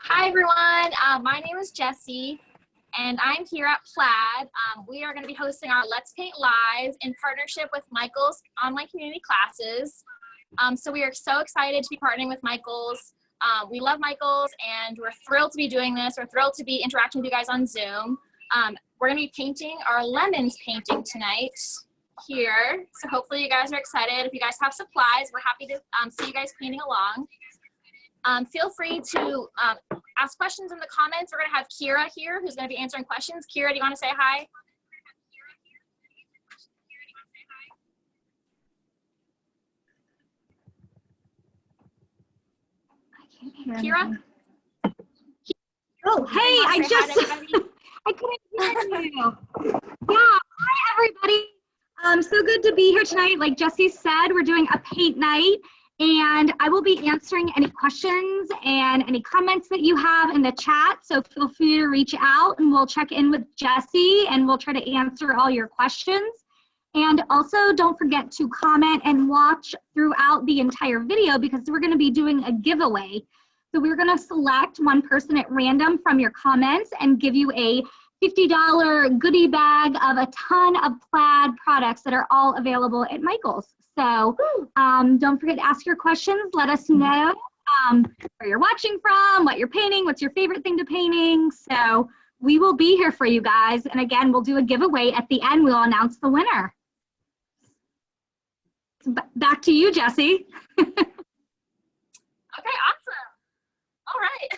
Hi everyone, my name is Jessie and I'm here at Plaid. We are going to be hosting our Let's Paint Live in partnership with Michael's online community classes. So we are so excited to be partnering with Michael's. We love Michael's and we're thrilled to be doing this. We're thrilled to be interacting with you guys on Zoom. We're going to be painting our lemons painting tonight here. So hopefully you guys are excited. If you guys have supplies, we're happy to see you guys painting along. Feel free to ask questions in the comments. We're going to have Kira here who's going to be answering questions. Kira, do you want to say hi? Kira? Oh, hey, I couldn't hear you. Yeah, hi everybody. So good to be here tonight. Like Jessie said, we're doing a paint night and I will be answering any questions and any comments that you have in the chat. So feel free to reach out and we'll check in with Jessie and we'll try to answer all your questions. And also don't forget to comment and watch throughout the entire video because we're going to be doing a giveaway. So we're going to select one person at random from your comments and give you a $50 goodie bag of a ton of Plaid products that are all available at Michael's. So don't forget to ask your questions. Let us know where you're watching from, what you're painting, what's your favorite thing to painting. So we will be here for you guys. And again, we'll do a giveaway at the end. We'll announce the winner. Back to you, Jessie. Okay, awesome. All right.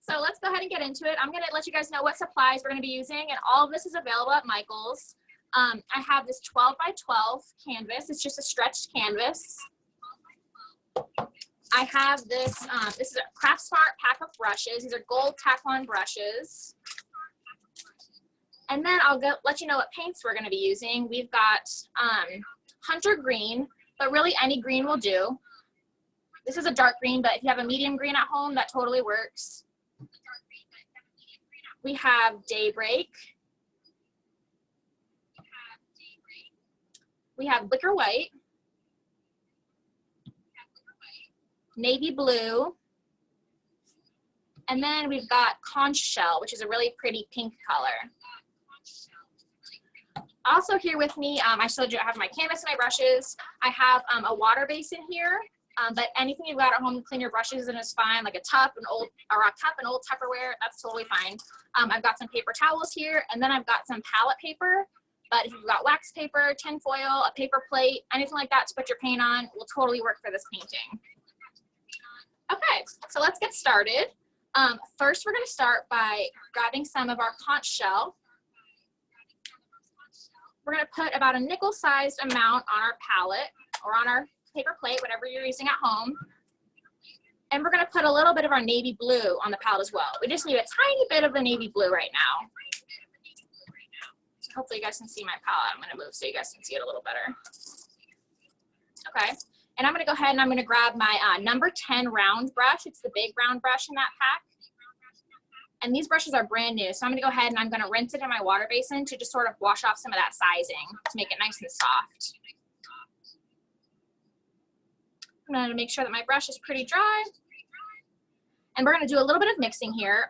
So let's go ahead and get into it. I'm going to let you guys know what supplies we're going to be using, and all of this is available at Michael's. I have this 12 by 12 canvas. It's just a stretched canvas. I have this, this is a Craft Smart pack of brushes. These are gold Taklon brushes. And then I'll let you know what paints we're going to be using. We've got Hunter Green, but really any green will do. This is a dark green, but if you have a medium green at home, that totally works. We have Daybreak. We have Wicker White. Navy Blue. And then we've got Conch Shell, which is a really pretty pink color. Also here with me, I showed you I have my canvas and my brushes. I have a water basin here. But anything you've got at home to clean your brushes in is fine, like a cup, an old Tupperware, that's totally fine. I've got some paper towels here, and then I've got some palette paper. But if you've got wax paper, tin foil, a paper plate, anything like that to put your paint on will totally work for this painting. Okay, so let's get started. First, we're going to start by grabbing some of our conch shell. We're going to put about a nickel-sized amount on our palette or on our paper plate, whatever you're using at home. And we're going to put a little bit of our navy blue on the palette as well. We just need a tiny bit of the navy blue right now. So hopefully you guys can see my palette. I'm going to move so you guys can see it a little better. Okay, and I'm going to go ahead and I'm going to grab my number 10 round brush. It's the big round brush in that pack. And these brushes are brand new, so I'm going to go ahead and I'm going to rinse it in my water basin to just sort of wash off some of that sizing to make it nice and soft. I'm going to make sure that my brush is pretty dry. And we're going to do a little bit of mixing here.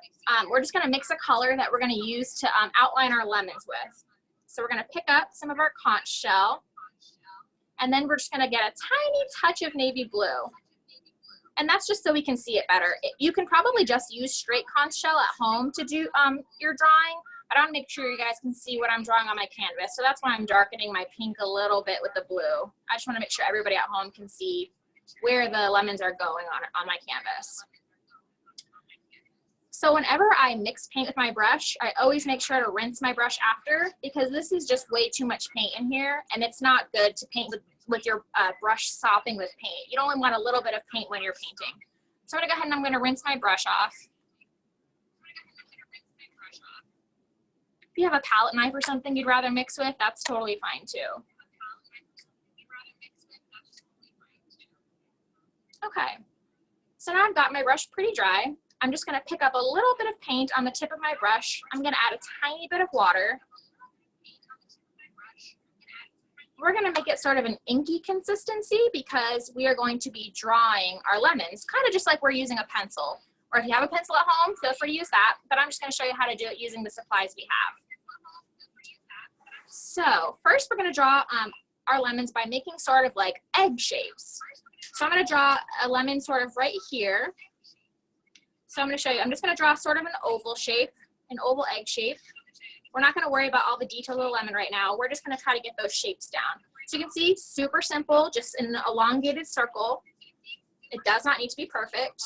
We're just going to mix a color that we're going to use to outline our lemons with. So we're going to pick up some of our conch shell. And then we're just going to get a tiny touch of navy blue. And that's just so we can see it better. You can probably just use straight conch shell at home to do your drawing. But I want to make sure you guys can see what I'm drawing on my canvas. So that's why I'm darkening my pink a little bit with the blue. I just want to make sure everybody at home can see where the lemons are going on my canvas. So whenever I mix paint with my brush, I always make sure to rinse my brush after because this is just way too much paint in here and it's not good to paint with your brush sopping with paint. You only want a little bit of paint when you're painting. So I'm gonna go ahead and I'm gonna rinse my brush off. If you have a palette knife or something you'd rather mix with, that's totally fine too. Okay, so now I've got my brush pretty dry. I'm just gonna pick up a little bit of paint on the tip of my brush. I'm gonna add a tiny bit of water. we're gonna make it sort of an inky consistency because we are going to be drawing our lemons, kind of just like we're using a pencil. Or if you have a pencil at home, feel free to use that, but I'm just gonna show you how to do it using the supplies we have. So first we're gonna draw our lemons by making sort of like egg shapes. So I'm gonna draw a lemon sort of right here. So I'm gonna show you, I'm just gonna draw sort of an oval shape, an oval egg shape. We're not gonna worry about all the details of the lemon right now. We're just gonna try to get those shapes down. So you can see, super simple, just an elongated circle. It does not need to be perfect.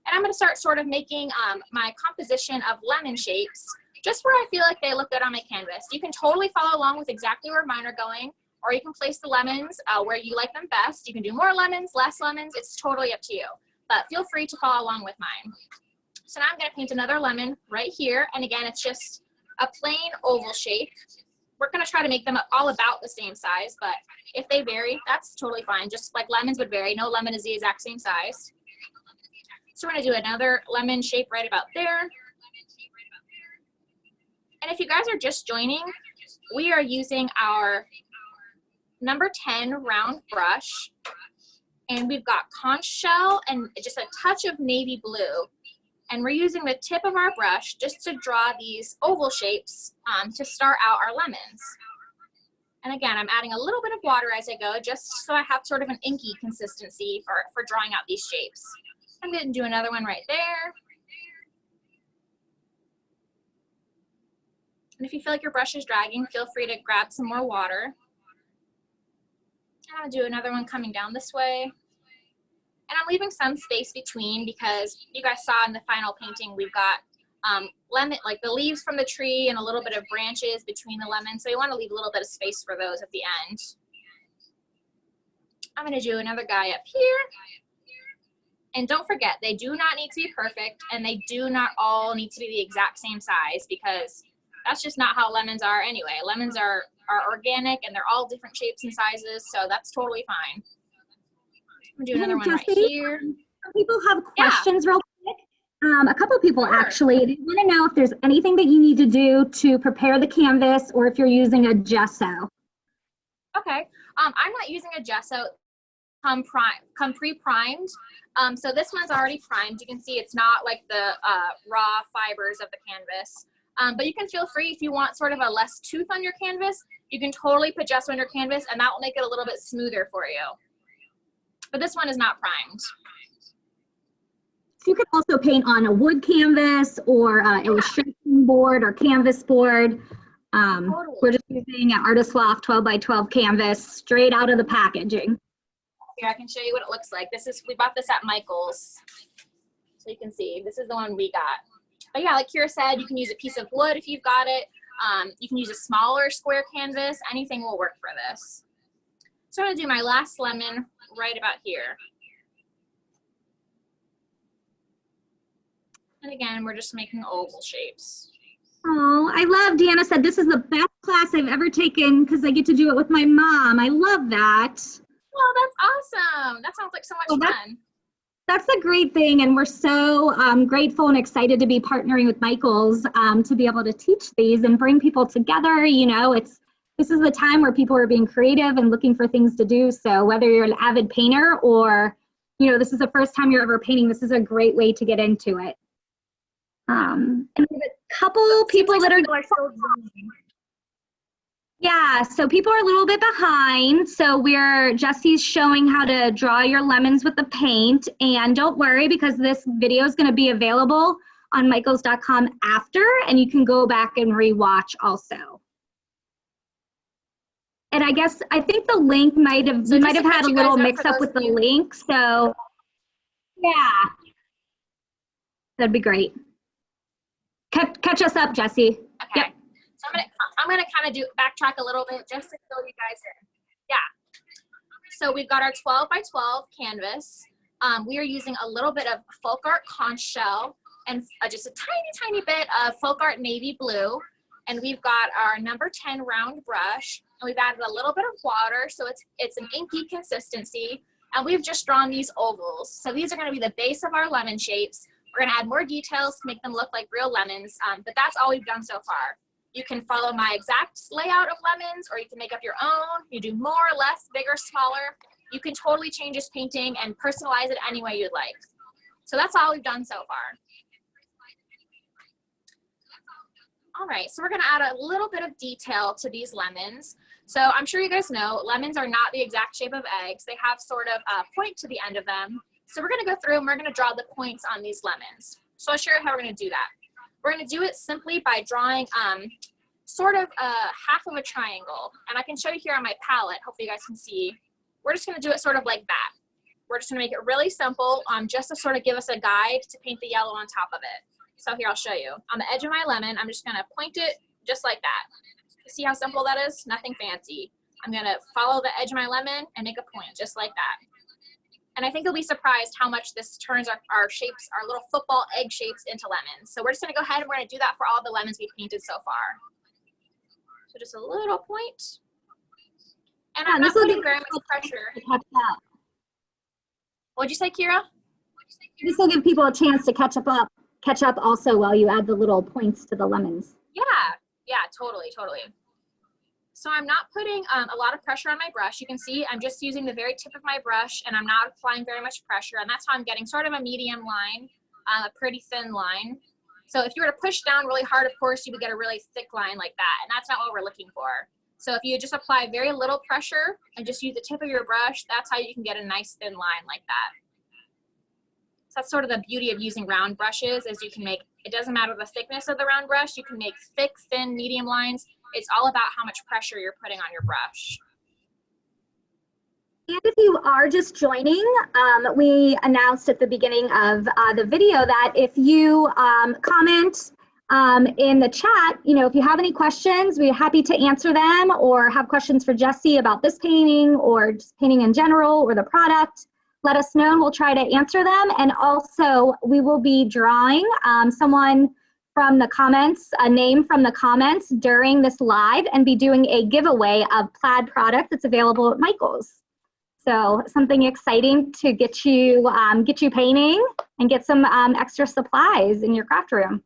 And I'm gonna start sort of making my composition of lemon shapes just where I feel like they look good on my canvas. You can totally follow along with exactly where mine are going, or you can place the lemons where you like them best. You can do more lemons, less lemons, it's totally up to you. But feel free to follow along with mine. So now I'm gonna paint another lemon right here. And again, it's just a plain oval shape. We're gonna try to make them all about the same size, but if they vary, that's totally fine. Just like lemons would vary, no lemon is the exact same size. So we're gonna do another lemon shape right about there. And if you guys are just joining, we are using our number 10 round brush, and we've got conch shell and just a touch of navy blue. And we're using the tip of our brush just to draw these oval shapes to start out our lemons. And again, I'm adding a little bit of water as I go, just so I have sort of an inky consistency for drawing out these shapes. I'm going to do another one right there. And if you feel like your brush is dragging, feel free to grab some more water. And I'll do another one coming down this way. And I'm leaving some space between because you guys saw in the final painting, we've got lemon, like the leaves from the tree and a little bit of branches between the lemons. So you want to leave a little bit of space for those at the end. I'm going to do another guy up here. And don't forget, they do not need to be perfect, and they do not all need to be the exact same size because that's just not how lemons are anyway. Lemons are organic and they're all different shapes and sizes, so that's totally fine. I'm gonna do another one right here. People have questions real quick. A couple people Sure. actually, they want to know if there's anything that you need to do to prepare the canvas or if you're using a gesso. Okay, I'm not using a gesso. Come pre-primed. So this one's already primed. You can see it's not like the raw fibers of the canvas. But you can feel free if you want sort of a less tooth on your canvas, you can totally put gesso on your canvas and that will make it a little bit smoother for you. But this one is not primed. So you could also paint on a wood canvas or illustration board or canvas board. Totally. We're just using an Artist Loft 12 by 12 canvas straight out of the packaging. Here, I can show you what it looks like. We bought this at Michael's. So you can see, this is the one we got. But yeah, like Kira said, you can use a piece of wood if you've got it. You can use a smaller square canvas. Anything will work for this. So I'm gonna do my last lemon right about here. And again, we're just making oval shapes. Oh, I love, Deanna said, this is the best class I've ever taken because I get to do it with my mom. I love that. Oh, that's awesome. That sounds like so much fun. That's a great thing, and we're so grateful and excited to be partnering with Michael's to be able to teach these and bring people together. You know, this is the time where people are being creative and looking for things to do. So whether you're an avid painter or, you know, this is the first time you're ever painting, this is a great way to get into it. And we have a couple people that are yeah, so people are a little bit behind. So Jessie's showing how to draw your lemons with the paint. And don't worry, because this video is going to be available on michaels.com after, and you can go back and rewatch also. And I think the link might have had a little mix up with the link. So yeah, that'd be great. Catch us up, Jessie. Okay. Yep. So I'm gonna kind of backtrack a little bit just to fill you guys in. Yeah. So we've got our 12 by 12 canvas. We are using a little bit of FolkArt conch shell and just a tiny bit of FolkArt navy blue. And we've got our number 10 round brush, and we've added a little bit of water, so it's an inky consistency. And we've just drawn these ovals. So these are gonna be the base of our lemon shapes. We're gonna add more details to make them look like real lemons, but that's all we've done so far. You can follow my exact layout of lemons, or you can make up your own. You do more, less, bigger, smaller. You can totally change this painting and personalize it any way you'd like. So that's all we've done so far. All right, so we're gonna add a little bit of detail to these lemons. So I'm sure you guys know, lemons are not the exact shape of eggs. They have sort of a point to the end of them. So we're gonna go through and we're gonna draw the points on these lemons. So I'll show you how we're gonna do that. We're gonna do it simply by drawing sort of a half of a triangle. And I can show you here on my palette, hopefully you guys can see. We're just gonna do it sort of like that. We're just gonna make it really simple, just to sort of give us a guide to paint the yellow on top of it. So here, I'll show you. On the edge of my lemon, I'm just gonna point it just like that. See how simple that is? Nothing fancy. I'm gonna follow the edge of my lemon and make a point just like that. And I think you'll be surprised how much this turns our shapes, our little football egg shapes into lemons. So we're just gonna go ahead and we're gonna do that for all the lemons we've painted so far. So just a little point. And I'm not putting very much pressure. What'd you say, Kira? This will give people a chance to catch up also while you add the little points to the lemons. Yeah, totally. So I'm not putting a lot of pressure on my brush. You can see I'm just using the very tip of my brush and I'm not applying very much pressure, and that's how I'm getting sort of a medium line, a pretty thin line. So if you were to push down really hard, of course, you would get a really thick line like that, and that's not what we're looking for. So if you just apply very little pressure and just use the tip of your brush, that's how you can get a nice thin line like that. So that's sort of the beauty of using round brushes, is you can make, it doesn't matter the thickness of the round brush, you can make thick, thin, medium lines. It's all about how much pressure you're putting on your brush. And if you are just joining, we announced at the beginning of the video that if you comment in the chat, if you have any questions, we're happy to answer them, or have questions for Jessie about this painting or just painting in general or the product, let us know and we'll try to answer them. And also we will be drawing someone from the comments, a name from the comments during this live, and be doing a giveaway of Plaid product that's available at Michael's. So something exciting to get you painting and get some extra supplies in your craft room.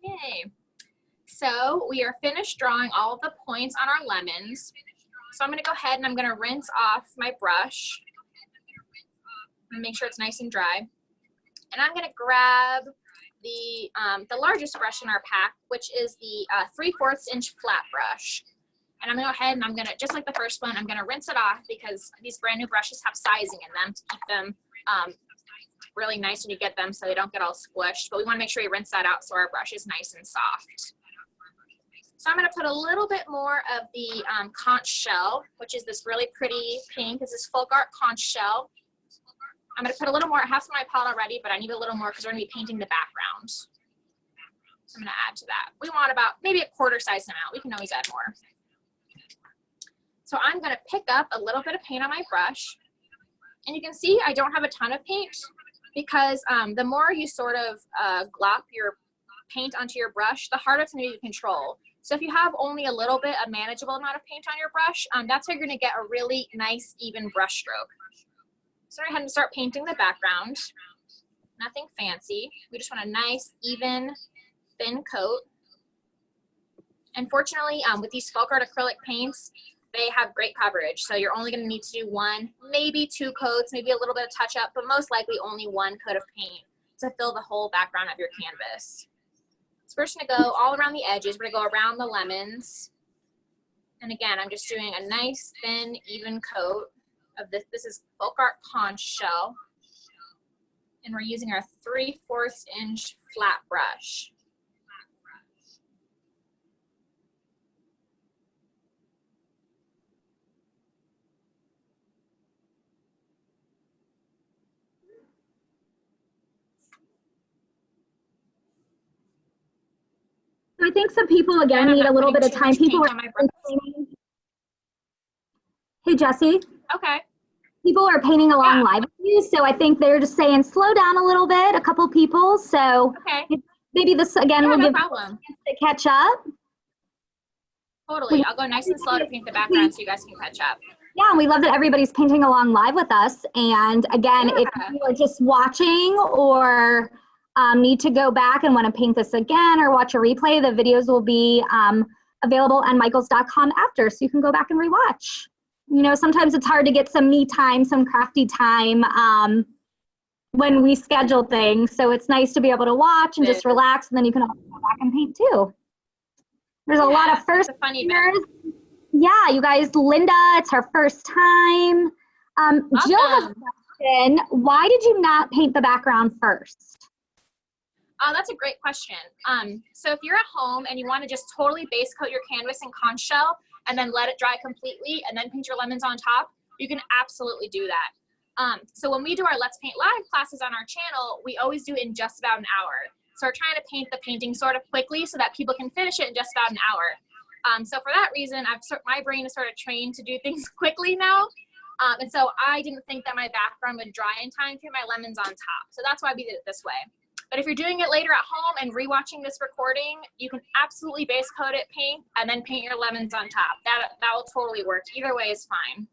Yay. So we are finished drawing all of the points on our lemons. So I'm gonna go ahead and I'm gonna rinse off my brush and make sure it's nice and dry. And I'm gonna grab the largest brush in our pack, which is the 3/4 inch flat brush. And I'm gonna go ahead and I'm gonna, just like the first one, I'm gonna rinse it off because these brand new brushes have sizing in them to keep them really nice when you get them so they don't get all squished. But we wanna make sure you rinse that out so our brush is nice and soft. So I'm gonna put a little bit more of the Conch shell, which is this really pretty pink. This is FolkArt Conch shell. I'm gonna put a little more, I have some on my palette already, but I need a little more because we're gonna be painting the background. So I'm gonna add to that. We want about maybe a quarter size amount. We can always add more. So I'm gonna pick up a little bit of paint on my brush. And you can see I don't have a ton of paint because the more you sort of glop your paint onto your brush, the harder it's gonna be to control. So if you have only a little bit, a manageable amount of paint on your brush, that's how you're gonna get a really nice, even brush stroke. So I'm going to start painting the background. Nothing fancy. We just want a nice, even, thin coat. And fortunately, with these FolkArt acrylic paints, they have great coverage. So you're only going to need to do one, maybe two coats, maybe a little bit of touch up, but most likely only one coat of paint to fill the whole background of your canvas. So we're just going to go all around the edges. We're going to go around the lemons. And again, I'm just doing a nice, thin, even coat of this. This is FolkArt Conch shell. And we're using our 3/4 inch flat brush. I think some people, again, need a little bit of time. People are Hey, Jessie. Okay. People are painting along live with you, so I think they're just saying slow down a little bit, a couple people. So maybe this, again, will give problem to catch up. Totally. I'll go nice and slow to paint the background so you guys can catch up. Yeah, and we love that everybody's painting along live with us. And again, if you are just watching or need to go back and want to paint this again or watch a replay, the videos will be available on michaels.com after, so you can go back and rewatch. You know, sometimes it's hard to get some me time, some crafty time when we schedule things, so it's nice to be able to watch and just relax, and then you can also go back and paint too. There's a lot of first timers. Yeah, you guys, Linda, it's her first time. Jill has a question. Why did you not paint the background first? That's a great question. So if you're at home and you want to just totally base coat your canvas in conch shell and then let it dry completely and then paint your lemons on top, you can absolutely do that. So when we do our Let's Paint Live classes on our channel, we always do it in just about an hour. So we're trying to paint the painting sort of quickly so that people can finish it in just about an hour. So for that reason, my brain is sort of trained to do things quickly now. And so I didn't think that my background would dry in time to my lemons on top. So that's why we did it this way. But if you're doing it later at home and rewatching this recording, you can absolutely base coat it paint and then paint your lemons on top. That will totally work. Either way is fine.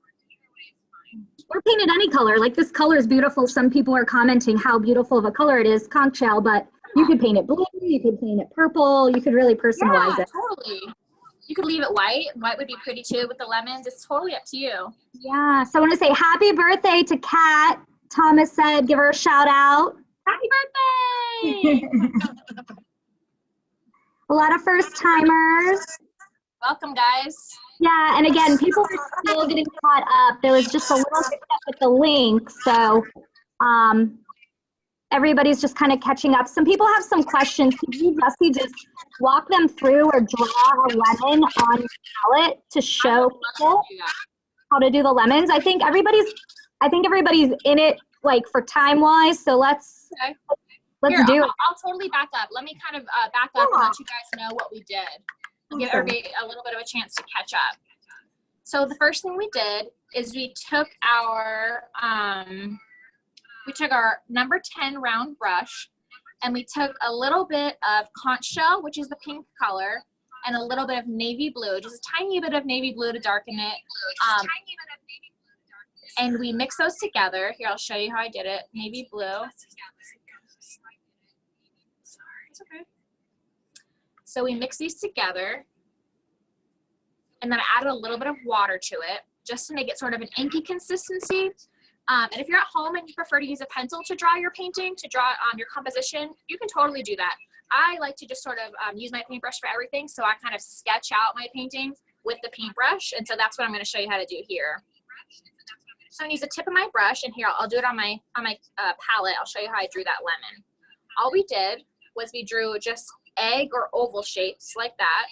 Or paint it any color. Like this color is beautiful. Some people are commenting how beautiful of a color it is, conch shell, but you could paint it blue, you could paint it purple, you could really personalize it. Totally. You could leave it white. White would be pretty too with the lemons. It's totally up to you. Yeah, so I want to say happy birthday to Kat. Thomas said, give her a shout out. Happy birthday! A lot of first timers. Welcome, guys. Yeah, and again, people are still getting caught up. There was just a little hiccup with the link, so everybody's just kind of catching up. Some people have some questions. Could you, Jessie, just walk them through or draw a lemon on your palette to show people how to do the lemons? I think everybody's in it, like, for time-wise, so let's do it. I'll totally back up. Let me kind of back up and let you guys know what we did. Give everybody a little bit of a chance to catch up. So the first thing we did is we took our number 10 round brush, and we took a little bit of conch shell, which is the pink color, and a little bit of navy blue, just a tiny bit of navy blue to darken it. And we mix those together. Here, I'll show you how I did it. Navy blue. It's okay. So we mix these together, and then I added a little bit of water to it just to make it sort of an inky consistency. And if you're at home and you prefer to use a pencil to draw your painting, to draw your composition, you can totally do that. I like to just sort of use my paintbrush for everything, so I kind of sketch out my painting with the paintbrush, and so that's what I'm going to show you how to do here. So I'm going to use the tip of my brush, and here I'll do it on my palette. I'll show you how I drew that lemon. All we did was we drew just egg or oval shapes like that.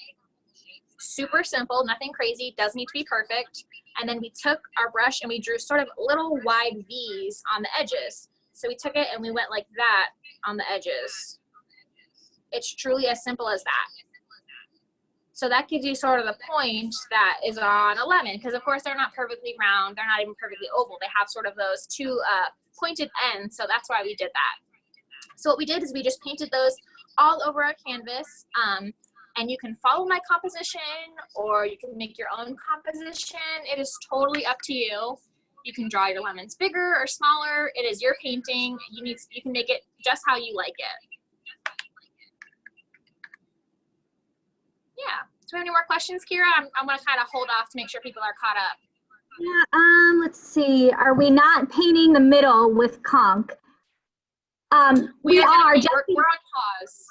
Super simple, nothing crazy, doesn't need to be perfect. And then we took our brush and we drew sort of little wide V's on the edges. So we took it and we went like that on the edges. It's truly as simple as that. So that gives you sort of the point that is on a lemon, because of course they're not perfectly round, they're not even perfectly oval. They have sort of those two pointed ends, so that's why we did that. So what we did is we just painted those all over our canvas. And you can follow my composition, or you can make your own composition. It is totally up to you. You can draw your lemons bigger or smaller. It is your painting. You can make it just how you like it. Yeah. Do we have any more questions, Kira? I'm going to kind of hold off to make sure people are caught up. Yeah. Let's see. Are we not painting the middle with conch? We are. We're on pause.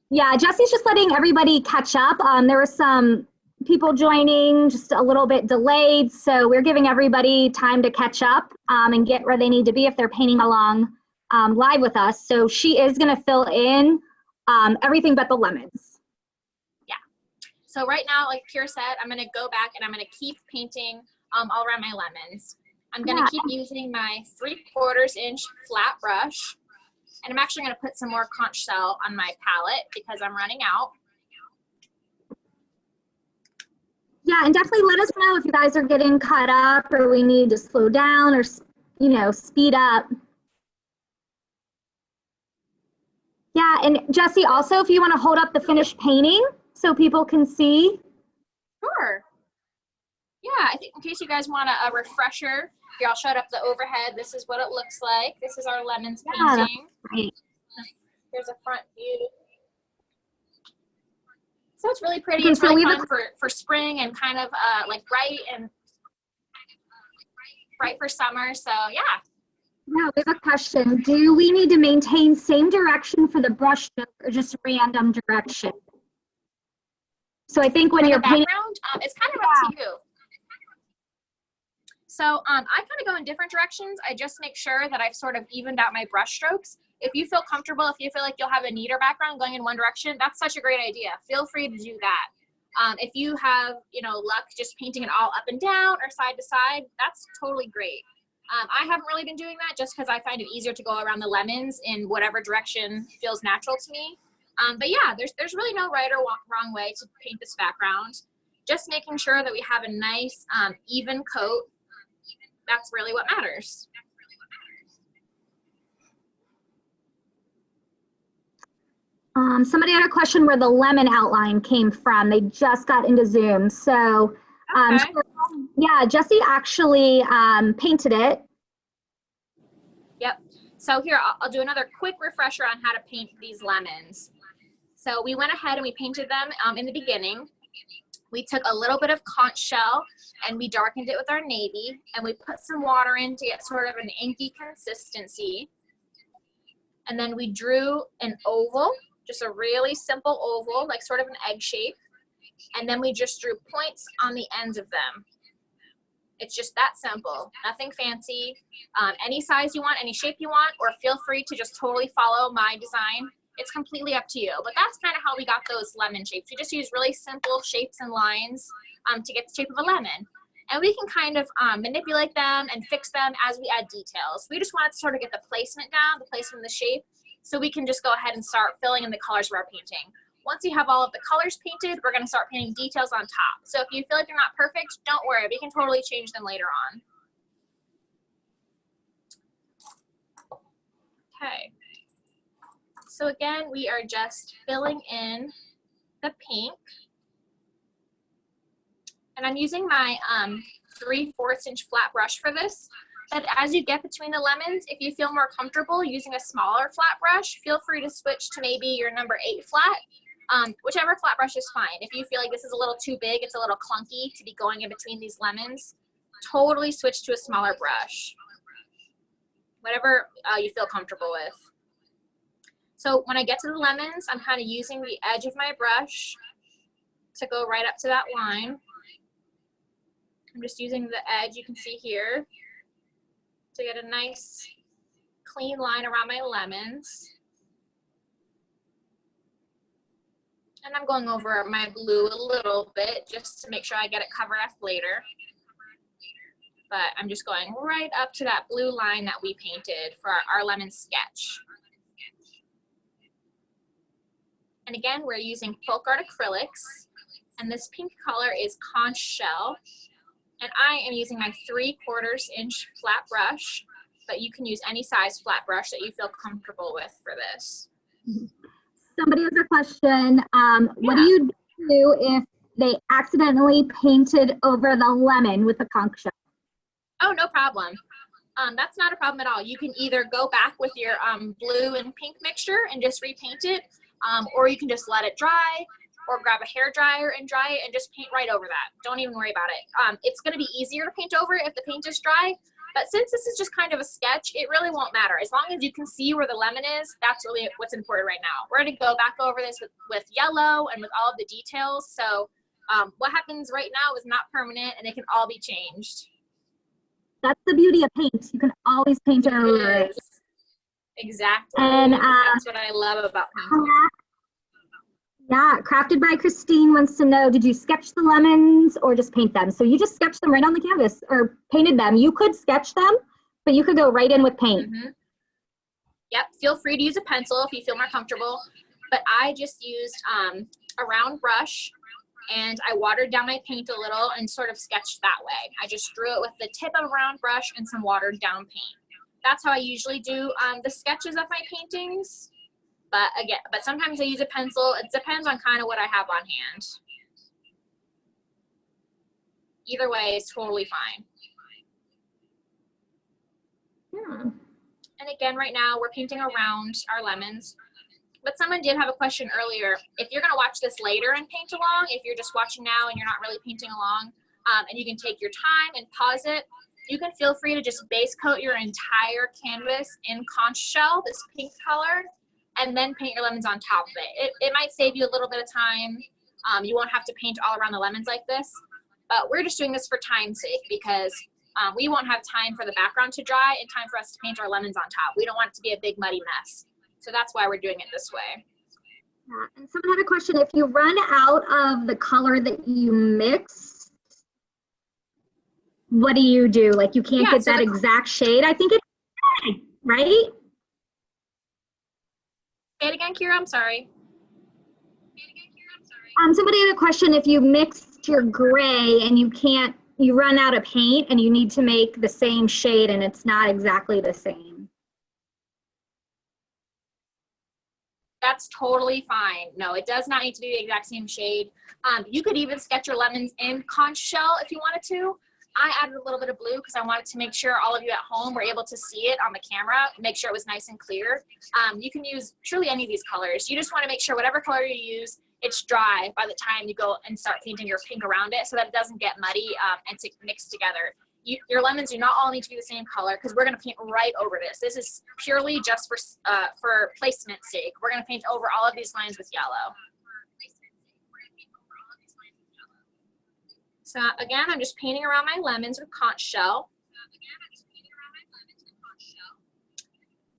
Yeah, Jessie's just letting everybody catch up. There were some people joining just a little bit delayed, so we're giving everybody time to catch up and get where they need to be if they're painting along live with us. So she is going to fill in everything but the lemons. Yeah. So right now, like Kira said, I'm going to go back and I'm going to keep painting all around my lemons. I'm going to keep using my 3/4 inch flat brush. And I'm actually going to put some more conch shell on my palette because I'm running out. Yeah, and definitely let us know if you guys are getting caught up or we need to slow down or, you know, speed up. Yeah, and Jessie, also, if you want to hold up the finished painting so people can see. Sure. Yeah, I think in case you guys want a refresher, here, I'll show it up the overhead. This is what it looks like. This is our lemons painting. Right. Here's a front view. So it's really pretty. It's really fun for spring and kind of like bright for summer. So yeah. Now we have a question. Do we need to maintain same direction for the brush stroke or just random direction? So I think when you're painting, it's kind of up to you. So I kind of go in different directions. I just make sure that I've sort of evened out my brush strokes. If you feel comfortable, if you feel like you'll have a neater background going in one direction, that's such a great idea. Feel free to do that. If you have, luck just painting it all up and down or side to side, that's totally great. I haven't really been doing that just because I find it easier to go around the lemons in whatever direction feels natural to me. But yeah, there's really no right or wrong way to paint this background. Just making sure that we have a nice even coat. That's really what matters. Somebody had a question where the lemon outline came from. They just got into Zoom. So, okay. Yeah, Jessie actually painted it. Yep. So here, I'll do another quick refresher on how to paint these lemons. So we went ahead and we painted them in the beginning. We took a little bit of conch shell and we darkened it with our navy, and we put some water in to get sort of an inky consistency. And then we drew an oval, just a really simple oval, like sort of an egg shape. And then we just drew points on the ends of them. It's just that simple, nothing fancy. Any size you want, any shape you want, or feel free to just totally follow my design. It's completely up to you, but that's kind of how we got those lemon shapes. We just use really simple shapes and lines to get the shape of a lemon. And we can kind of manipulate them and fix them as we add details. We just wanted to sort of get the placement down, the placement of the shape, so we can just go ahead and start filling in the colors of our painting. Once you have all of the colors painted, we're gonna start painting details on top. So if you feel like they're not perfect, don't worry, we can totally change them later on. Okay. So again, we are just filling in the pink. And I'm using my 3/4 inch flat brush for this. But as you get between the lemons, if you feel more comfortable using a smaller flat brush, feel free to switch to maybe your number 8 flat. Whichever flat brush is fine. If you feel like this is a little too big, it's a little clunky to be going in between these lemons, totally switch to a smaller brush. Whatever you feel comfortable with. So when I get to the lemons, I'm kind of using the edge of my brush to go right up to that line. I'm just using the edge you can see here to get a nice clean line around my lemons. And I'm going over my blue a little bit just to make sure I get it covered up later. But I'm just going right up to that blue line that we painted for our lemon sketch. And again, we're using FolkArt acrylics, and this pink color is Conch shell. And I am using my 3/4 inch flat brush, but you can use any size flat brush that you feel comfortable with for this. Somebody has a question. What do you do if they accidentally painted over the lemon with the conch shell? Oh, no problem. That's not a problem at all. You can either go back with your blue and pink mixture and just repaint it, or you can just let it dry, or grab a hair dryer and dry it and just paint right over that. Don't even worry about it. It's going to be easier to paint over if the paint is dry, but since this is just kind of a sketch, it really won't matter. As long as you can see where the lemon is, that's really what's important right now. We're going to go back over this with yellow and with all of the details. So what happens right now is not permanent, and it can all be changed. That's the beauty of paint. You can always paint over it. Exactly. And that's what I love about painting. Yeah, Crafted by Christine wants to know, did you sketch the lemons or just paint them? So you just sketched them right on the canvas or painted them. You could sketch them, but you could go right in with paint. Mm-hmm. Yep, feel free to use a pencil if you feel more comfortable, but I just used a round brush, and I watered down my paint a little and sort of sketched that way. I just drew it with the tip of a round brush and some watered down paint. That's how I usually do the sketches of my paintings. But sometimes I use a pencil. It depends on kind of what I have on hand. Either way is totally fine. And again, right now we're painting around our lemons. But someone did have a question earlier. If you're going to watch this later and paint along, if you're just watching now and you're not really painting along, and you can take your time and pause it, you can feel free to just base coat your entire canvas in conch shell, this pink color, and then paint your lemons on top of it. It might save you a little bit of time. You won't have to paint all around the lemons like this, but we're just doing this for time's sake because we won't have time for the background to dry and time for us to paint our lemons on top. We don't want it to be a big muddy mess. So that's why we're doing it this way. And someone had a question, if you run out of the color that you mix, what do you do? Like you can't get that exact shade? I think it's right? Say it again, Kira, I'm sorry. Somebody had a question, if you mixed your gray and you run out of paint and you need to make the same shade and it's not exactly the same. That's totally fine. No, it does not need to be the exact same shade. You could even sketch your lemons in conch shell if you wanted to. I added a little bit of blue because I wanted to make sure all of you at home were able to see it on the camera, make sure it was nice and clear. You can use truly any of these colors. You just want to make sure whatever color you use, it's dry by the time you go and start painting your pink around it so that it doesn't get muddy and to mix together. Your lemons do not all need to be the same color because we're going to paint right over this. This is purely just for placement's sake. We're going to paint over all of these lines with yellow. So again, I'm just painting around my lemons with conch shell.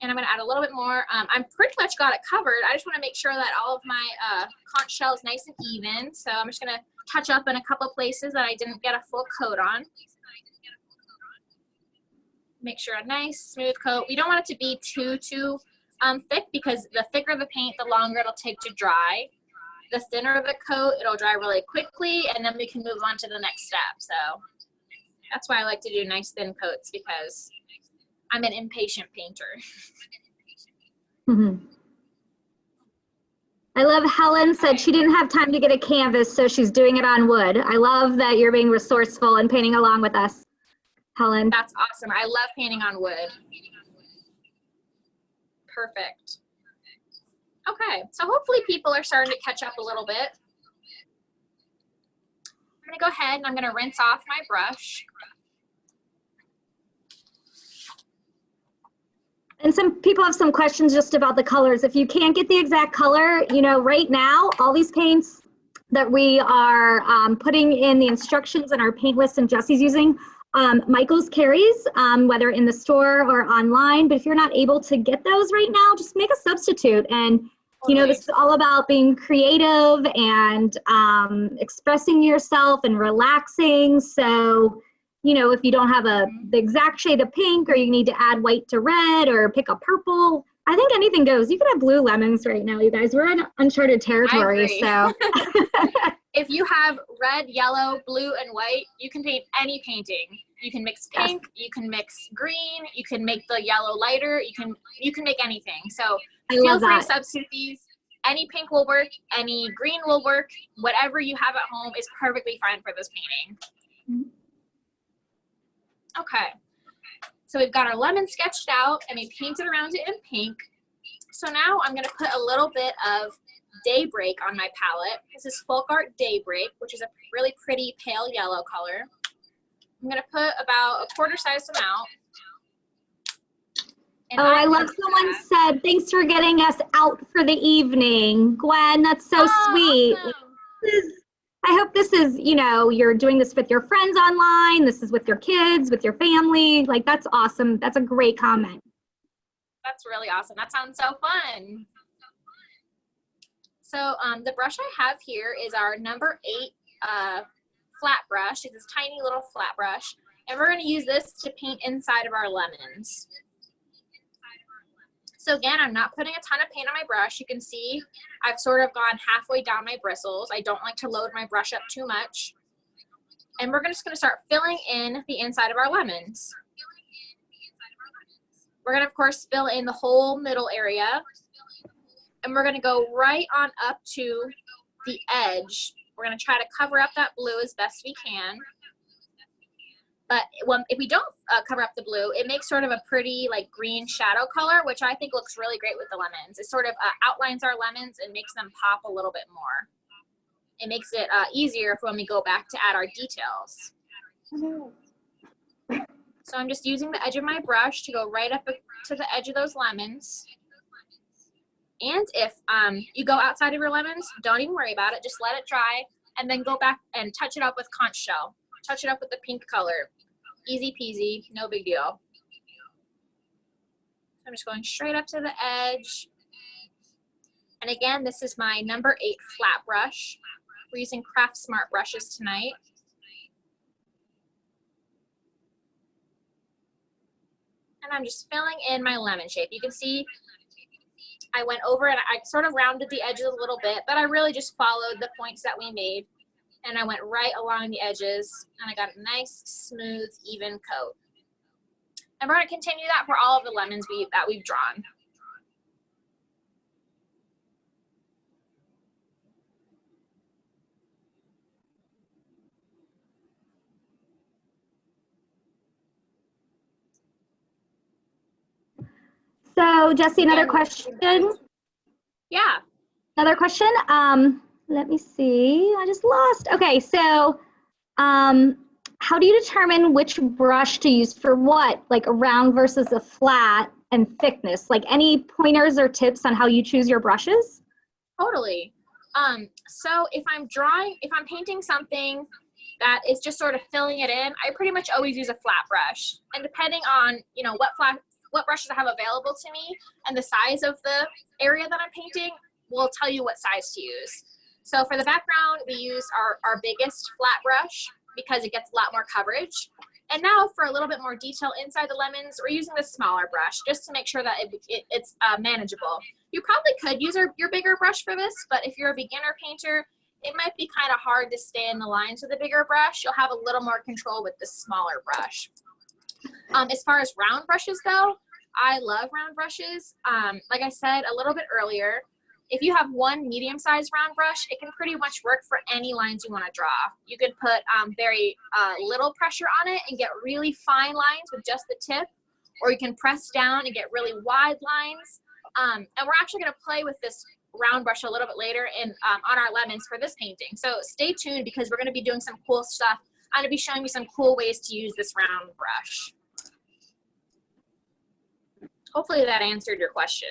And I'm going to add a little bit more. I'm pretty much got it covered. I just want to make sure that all of my conch shell is nice and even. So I'm just going to touch up in a couple places that I didn't get a full coat on. Make sure a nice smooth coat. We don't want it to be too thick because the thicker the paint, the longer it'll take to dry. The thinner the coat, it'll dry really quickly, and then we can move on to the next step. So that's why I like to do nice thin coats because I'm an impatient painter. Mm-hmm. I love Helen said she didn't have time to get a canvas, so she's doing it on wood. I love that you're being resourceful and painting along with us, Helen. That's awesome. I love painting on wood. Perfect. Okay, so hopefully people are starting to catch up a little bit. I'm going to go ahead and I'm going to rinse off my brush. And some people have some questions just about the colors. If you can't get the exact color, you know, right now, all these paints that we are putting in the instructions and our paint list and Jessie's using, Michael's carries, whether in the store or online. But if you're not able to get those right now, just make a substitute. And you know, this is all about being creative and expressing yourself and relaxing. So, you know, if you don't have the exact shade of pink or you need to add white to red or pick a purple, I think anything goes. You can have blue lemons right now, you guys. We're in uncharted territory. So if you have red, yellow, blue, and white, you can paint any painting. You can mix pink, you can mix green, you can make the yellow lighter, you can make anything. So feel free to substitute these. Any pink will work, any green will work. Whatever you have at home is perfectly fine for this painting. Okay, so we've got our lemon sketched out and we painted around it in pink. So now I'm gonna put a little bit of Daybreak on my palette. This is FolkArt Daybreak, which is a really pretty pale yellow color. I'm gonna put about a quarter-sized amount. And I love someone said, thanks for getting us out for the evening. Gwen, that's so sweet. Awesome. I hope this is, you know, you're doing this with your friends online. This is with your kids, with your family. Like, that's awesome. That's a great comment. That's really awesome. That sounds so fun. So the brush I have here is our number 8 flat brush. It's this tiny little flat brush. And we're going to use this to paint inside of our lemons. So again, I'm not putting a ton of paint on my brush. You can see I've sort of gone halfway down my bristles. I don't like to load my brush up too much. And we're just going to start filling in the inside of our lemons. We're going to, of course, fill in the whole middle area. And we're going to go right on up to the edge. We're going to try to cover up that blue as best we can. But if we don't cover up the blue, it makes sort of a pretty like green shadow color, which I think looks really great with the lemons. It sort of outlines our lemons and makes them pop a little bit more. It makes it easier for when we go back to add our details. So I'm just using the edge of my brush to go right up to the edge of those lemons. And if you go outside of your lemons, don't even worry about it. Just let it dry and then go back and touch it up with conch shell. Touch it up with the pink color. Easy peasy, no big deal. I'm just going straight up to the edge. And again, this is my number 8 flat brush. We're using Craft Smart brushes tonight. And I'm just filling in my lemon shape. You can see I went over and I sort of rounded the edges a little bit, but I really just followed the points that we made. And I went right along the edges and I got a nice, smooth, even coat. And we're going to continue that for all of the lemons that we've drawn. So Jessie, another question. Yeah. Another question. Let me see. I just lost. Okay, so how do you determine which brush to use for what? Like a round versus a flat and thickness? Like any pointers or tips on how you choose your brushes? Totally. So if I'm painting something that is just sort of filling it in, I pretty much always use a flat brush. And depending on, you know, what brushes I have available to me and the size of the area that I'm painting will tell you what size to use. So for the background, we use our biggest flat brush because it gets a lot more coverage. And now for a little bit more detail inside the lemons, we're using the smaller brush just to make sure that it's manageable. You probably could use your bigger brush for this, but if you're a beginner painter, it might be kind of hard to stay in the lines with a bigger brush. You'll have a little more control with the smaller brush. As far as round brushes go, I love round brushes. Like I said a little bit earlier, if you have one medium-sized round brush, it can pretty much work for any lines you want to draw. You can put very little pressure on it and get really fine lines with just the tip, or you can press down and get really wide lines. And we're actually going to play with this round brush a little bit later on our lemons for this painting. So stay tuned because we're going to be doing some cool stuff. I'm going to be showing you some cool ways to use this round brush. Hopefully that answered your question.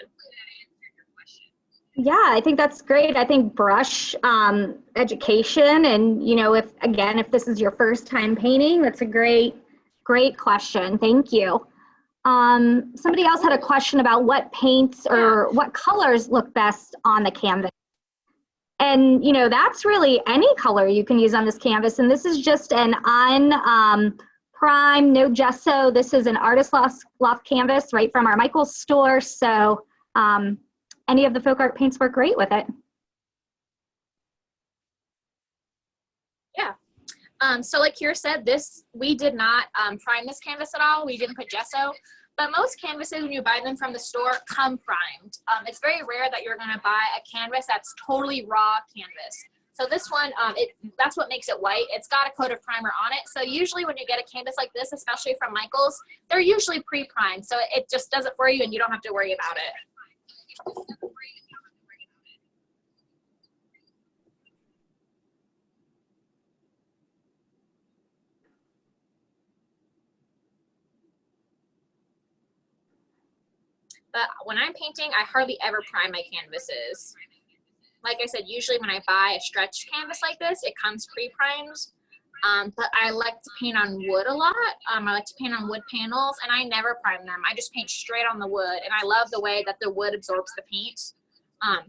Yeah, I think that's great. I think brush education, and you know, if this is your first time painting, that's a great question. Thank you. Somebody else had a question about what paints or what colors look best on the canvas. And you know, that's really any color you can use on this canvas. And this is just an prime, no gesso. This is an Artist Loft canvas right from our Michael's store. So any of the FolkArt paints work great with it. Yeah. So like Kira said, we did not prime this canvas at all. We didn't put gesso. But most canvases, when you buy them from the store, come primed. It's very rare that you're going to buy a canvas that's totally raw canvas. So this one, that's what makes it white. It's got a coat of primer on it. So usually when you get a canvas like this, especially from Michael's, they're usually pre-primed. So it just does it for you and you don't have to worry about it. But when I'm painting, I hardly ever prime my canvases. Like I said, usually when I buy a stretch canvas like this, it comes pre-primed. But I like to paint on wood a lot. I like to paint on wood panels, and I never prime them. I just paint straight on the wood, and I love the way that the wood absorbs the paint.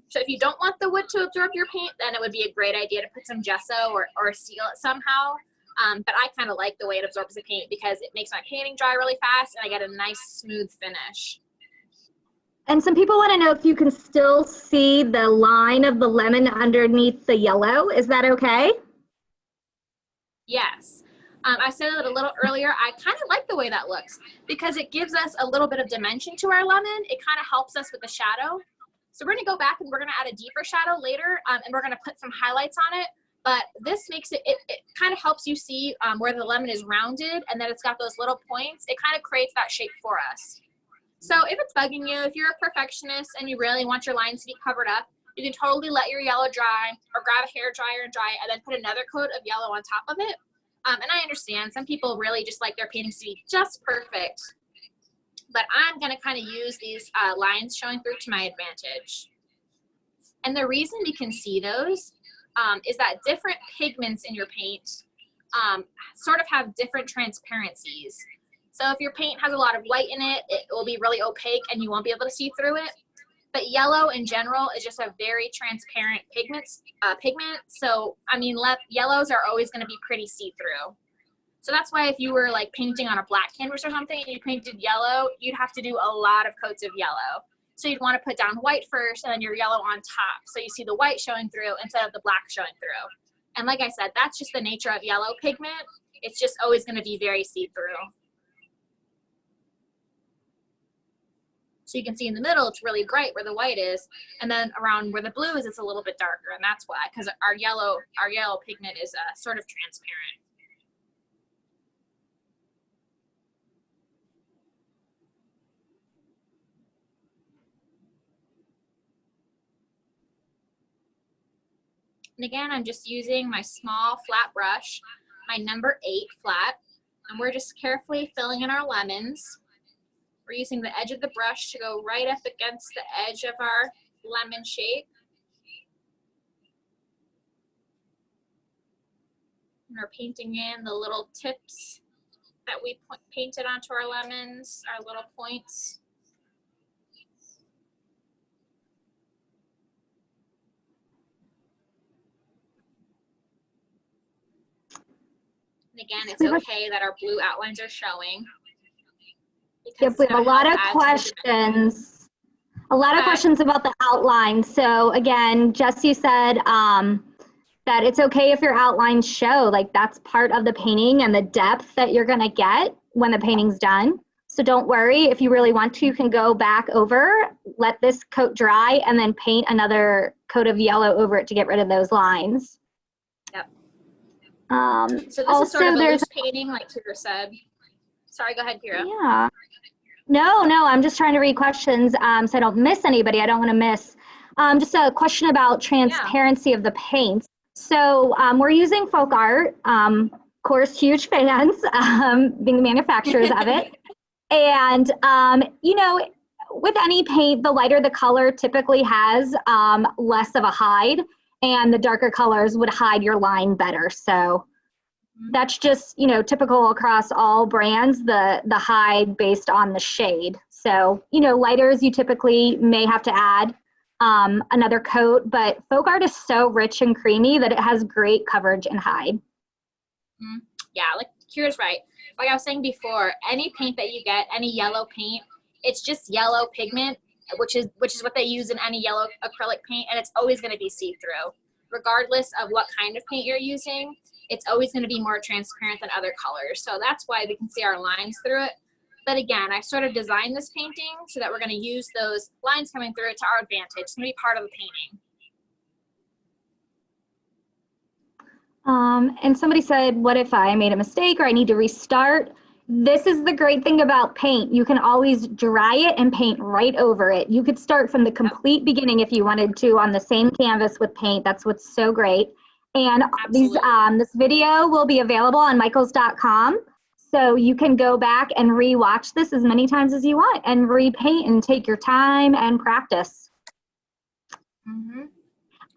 So if you don't want the wood to absorb your paint, then it would be a great idea to put some gesso or seal it somehow. But I kind of like the way it absorbs the paint because it makes my painting dry really fast, and I get a nice smooth finish. And some people want to know if you can still see the line of the lemon underneath the yellow. Is that okay? Yes. I said it a little earlier. I kind of like the way that looks because it gives us a little bit of dimension to our lemon. It kind of helps us with the shadow. So we're going to go back and we're going to add a deeper shadow later, and we're going to put some highlights on it. but this makes it kind of helps you see where the lemon is rounded and then it's got those little points. It kind of creates that shape for us. So if it's bugging you, if you're a perfectionist and you really want your lines to be covered up, you can totally let your yellow dry or grab a hair dryer and dry it and then put another coat of yellow on top of it. And I understand some people really just like their paintings to be just perfect, but I'm going to kind of use these lines showing through to my advantage. And the reason we can see those is that different pigments in your paint sort of have different transparencies. So if your paint has a lot of white in it, it will be really opaque and you won't be able to see through it. But yellow in general is just a very transparent pigment. So, I mean, yellows are always going to be pretty see-through. So that's why if you were like painting on a black canvas or something and you painted yellow, you'd have to do a lot of coats of yellow. So you'd want to put down white first and then your yellow on top. So you see the white showing through instead of the black showing through. And like I said, that's just the nature of yellow pigment. It's just always going to be very see-through. So you can see in the middle, it's really bright where the white is. And then around where the blue is, it's a little bit darker. And that's why, because our yellow pigment is sort of transparent. And again, I'm just using my small flat brush, my number 8 flat, and we're just carefully filling in our lemons. We're using the edge of the brush to go right up against the edge of our lemon shape. And we're painting in the little tips that we painted onto our lemons, our little points. And again, it's okay that our blue outlines are showing. Yep, we have a lot of questions. A lot of questions about the outline. So again, Jessie said that it's okay if your outlines show, like that's part of the painting and the depth that you're gonna get when the painting's done. So don't worry, if you really want to, you can go back over, let this coat dry, and then paint another coat of yellow over it to get rid of those lines. Yep. So this is sort of a loose painting, like Kira said. Sorry, go ahead, Kira. Yeah. No, I'm just trying to read questions so I don't miss anybody. I don't want to miss. Just a question about transparency of the paints. So we're using FolkArt, of course, huge fans, being the manufacturers of it. And, you know, with any paint, the lighter the color typically has less of a hide, and the darker colors would hide your line better. So that's just, you know, typical across all brands, the hide based on the shade. So, you know, lighters, you typically may have to add another coat, but FolkArt is so rich and creamy that it has great coverage and hide. Yeah, like Kira's right. Like I was saying before, any paint that you get, any yellow paint, it's just yellow pigment, which is what they use in any yellow acrylic paint, and it's always going to be see-through. Regardless of what kind of paint you're using, it's always going to be more transparent than other colors. So that's why we can see our lines through it. But again, I sort of designed this painting so that we're going to use those lines coming through it to our advantage. It's going to be part of the painting. And somebody said, what if I made a mistake or I need to restart? This is the great thing about paint. You can always dry it and paint right over it. You could start from the complete beginning if you wanted to on the same canvas with paint. That's what's so great. And this video will be available on michaels.com. So you can go back and re-watch this as many times as you want and repaint and take your time and practice.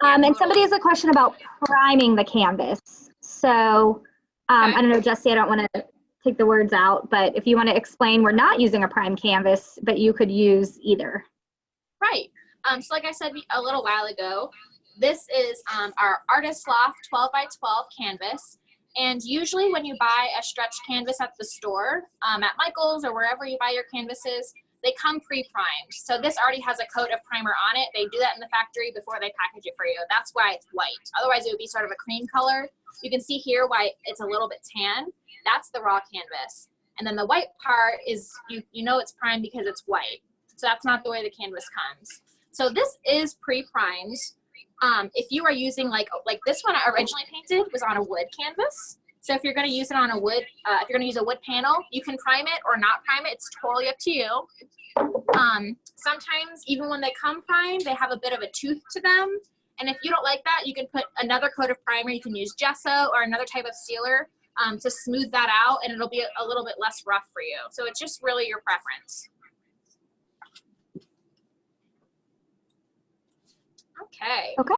And somebody has a question about priming the canvas. So I don't know, Jessie, I don't want to take the words out, but if you want to explain, we're not using a prime canvas, but you could use either. Right. So like I said a little while ago, this is our Artist Loft 12 by 12 canvas. And usually when you buy a stretch canvas at the store, at Michaels or wherever you buy your canvases, they come pre-primed. So this already has a coat of primer on it. They do that in the factory before they package it for you. That's why it's white. Otherwise it would be sort of a cream color. You can see here why it's a little bit tan. That's the raw canvas. And then the white part is, you know it's primed because it's white. So that's not the way the canvas comes. So this is pre-primed. If you are using like this one I originally painted was on a wood canvas. So if you're going to use it on a wood, if you're going to use a wood panel, you can prime it or not prime it. It's totally up to you. Sometimes even when they come primed, they have a bit of a tooth to them. And if you don't like that, you can put another coat of primer. You can use gesso or another type of sealer to smooth that out, and it'll be a little bit less rough for you. So it's just really your preference. Okay. Okay.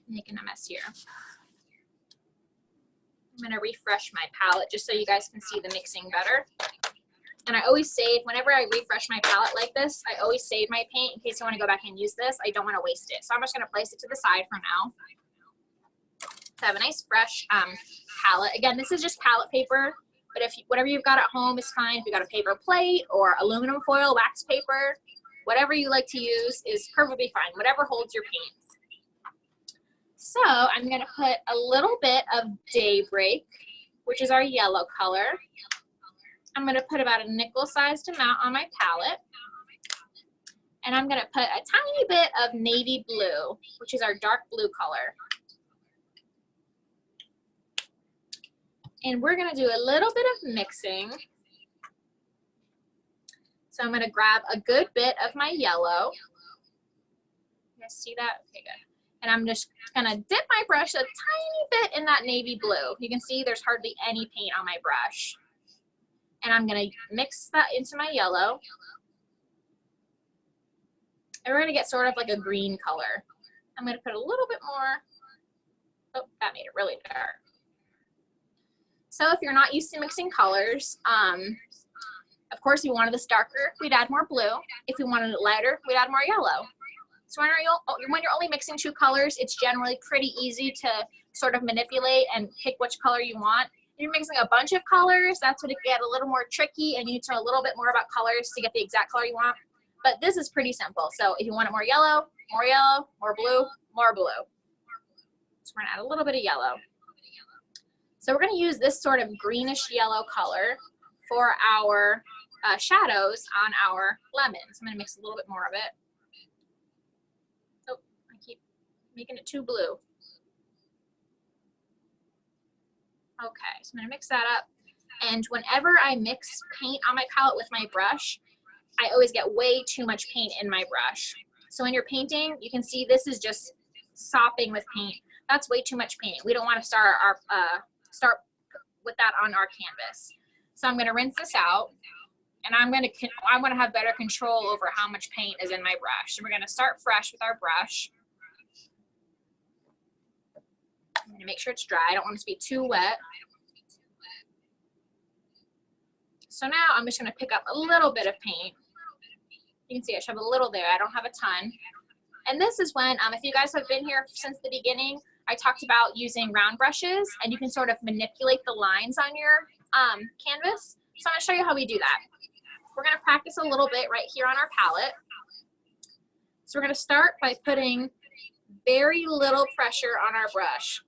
Making a mess here. I'm going to refresh my palette just so you guys can see the mixing better. And I always save, whenever I refresh my palette like this, I always save my paint in case I want to go back and use this. I don't want to waste it. So I'm just going to place it to the side for now. To have a nice fresh palette. Again, this is just palette paper, but if whatever you've got at home is fine. If you've got a paper plate or aluminum foil, wax paper, whatever you like to use is perfectly fine. Whatever holds your paint. So I'm going to put a little bit of Daybreak, which is our yellow color. I'm going to put about a nickel-sized amount on my palette. And I'm going to put a tiny bit of navy blue, which is our dark blue color. And we're going to do a little bit of mixing. So I'm going to grab a good bit of my yellow. You guys see that? Okay, good. And I'm just going to dip my brush a tiny bit in that navy blue. You can see there's hardly any paint on my brush. And I'm going to mix that into my yellow. And we're going to get sort of like a green color. I'm going to put a little bit more. Oh, that made it really dark. So if you're not used to mixing colors, of course, if you wanted this darker, we'd add more blue. If you wanted it lighter, we'd add more yellow. So when you're only mixing two colors, it's generally pretty easy to sort of manipulate and pick which color you want. If you're mixing a bunch of colors, that's when it get a little more tricky and you need to know a little bit more about colors to get the exact color you want. But this is pretty simple. So if you want it more yellow, more blue, more blue. So we're gonna add a little bit of yellow. So we're gonna use this sort of greenish yellow color for our shadows on our lemons. I'm gonna mix a little bit more of it. Keep making it too blue. Okay, so I'm going to mix that up. And whenever I mix paint on my palette with my brush, I always get way too much paint in my brush. So when you're painting, you can see this is just sopping with paint. That's way too much paint. We don't want to start with that on our canvas. So I'm going to rinse this out. And I'm going to have better control over how much paint is in my brush. So we're going to start fresh with our brush. I'm going to make sure it's dry. I don't want it to be too wet. So now I'm just going to pick up a little bit of paint. You can see I should have a little there. I don't have a ton. And this is when, if you guys have been here since the beginning, I talked about using round brushes, and you can sort of manipulate the lines on your canvas. So I'm going to show you how we do that. We're going to practice a little bit right here on our palette. So we're going to start by putting very little pressure on our brush.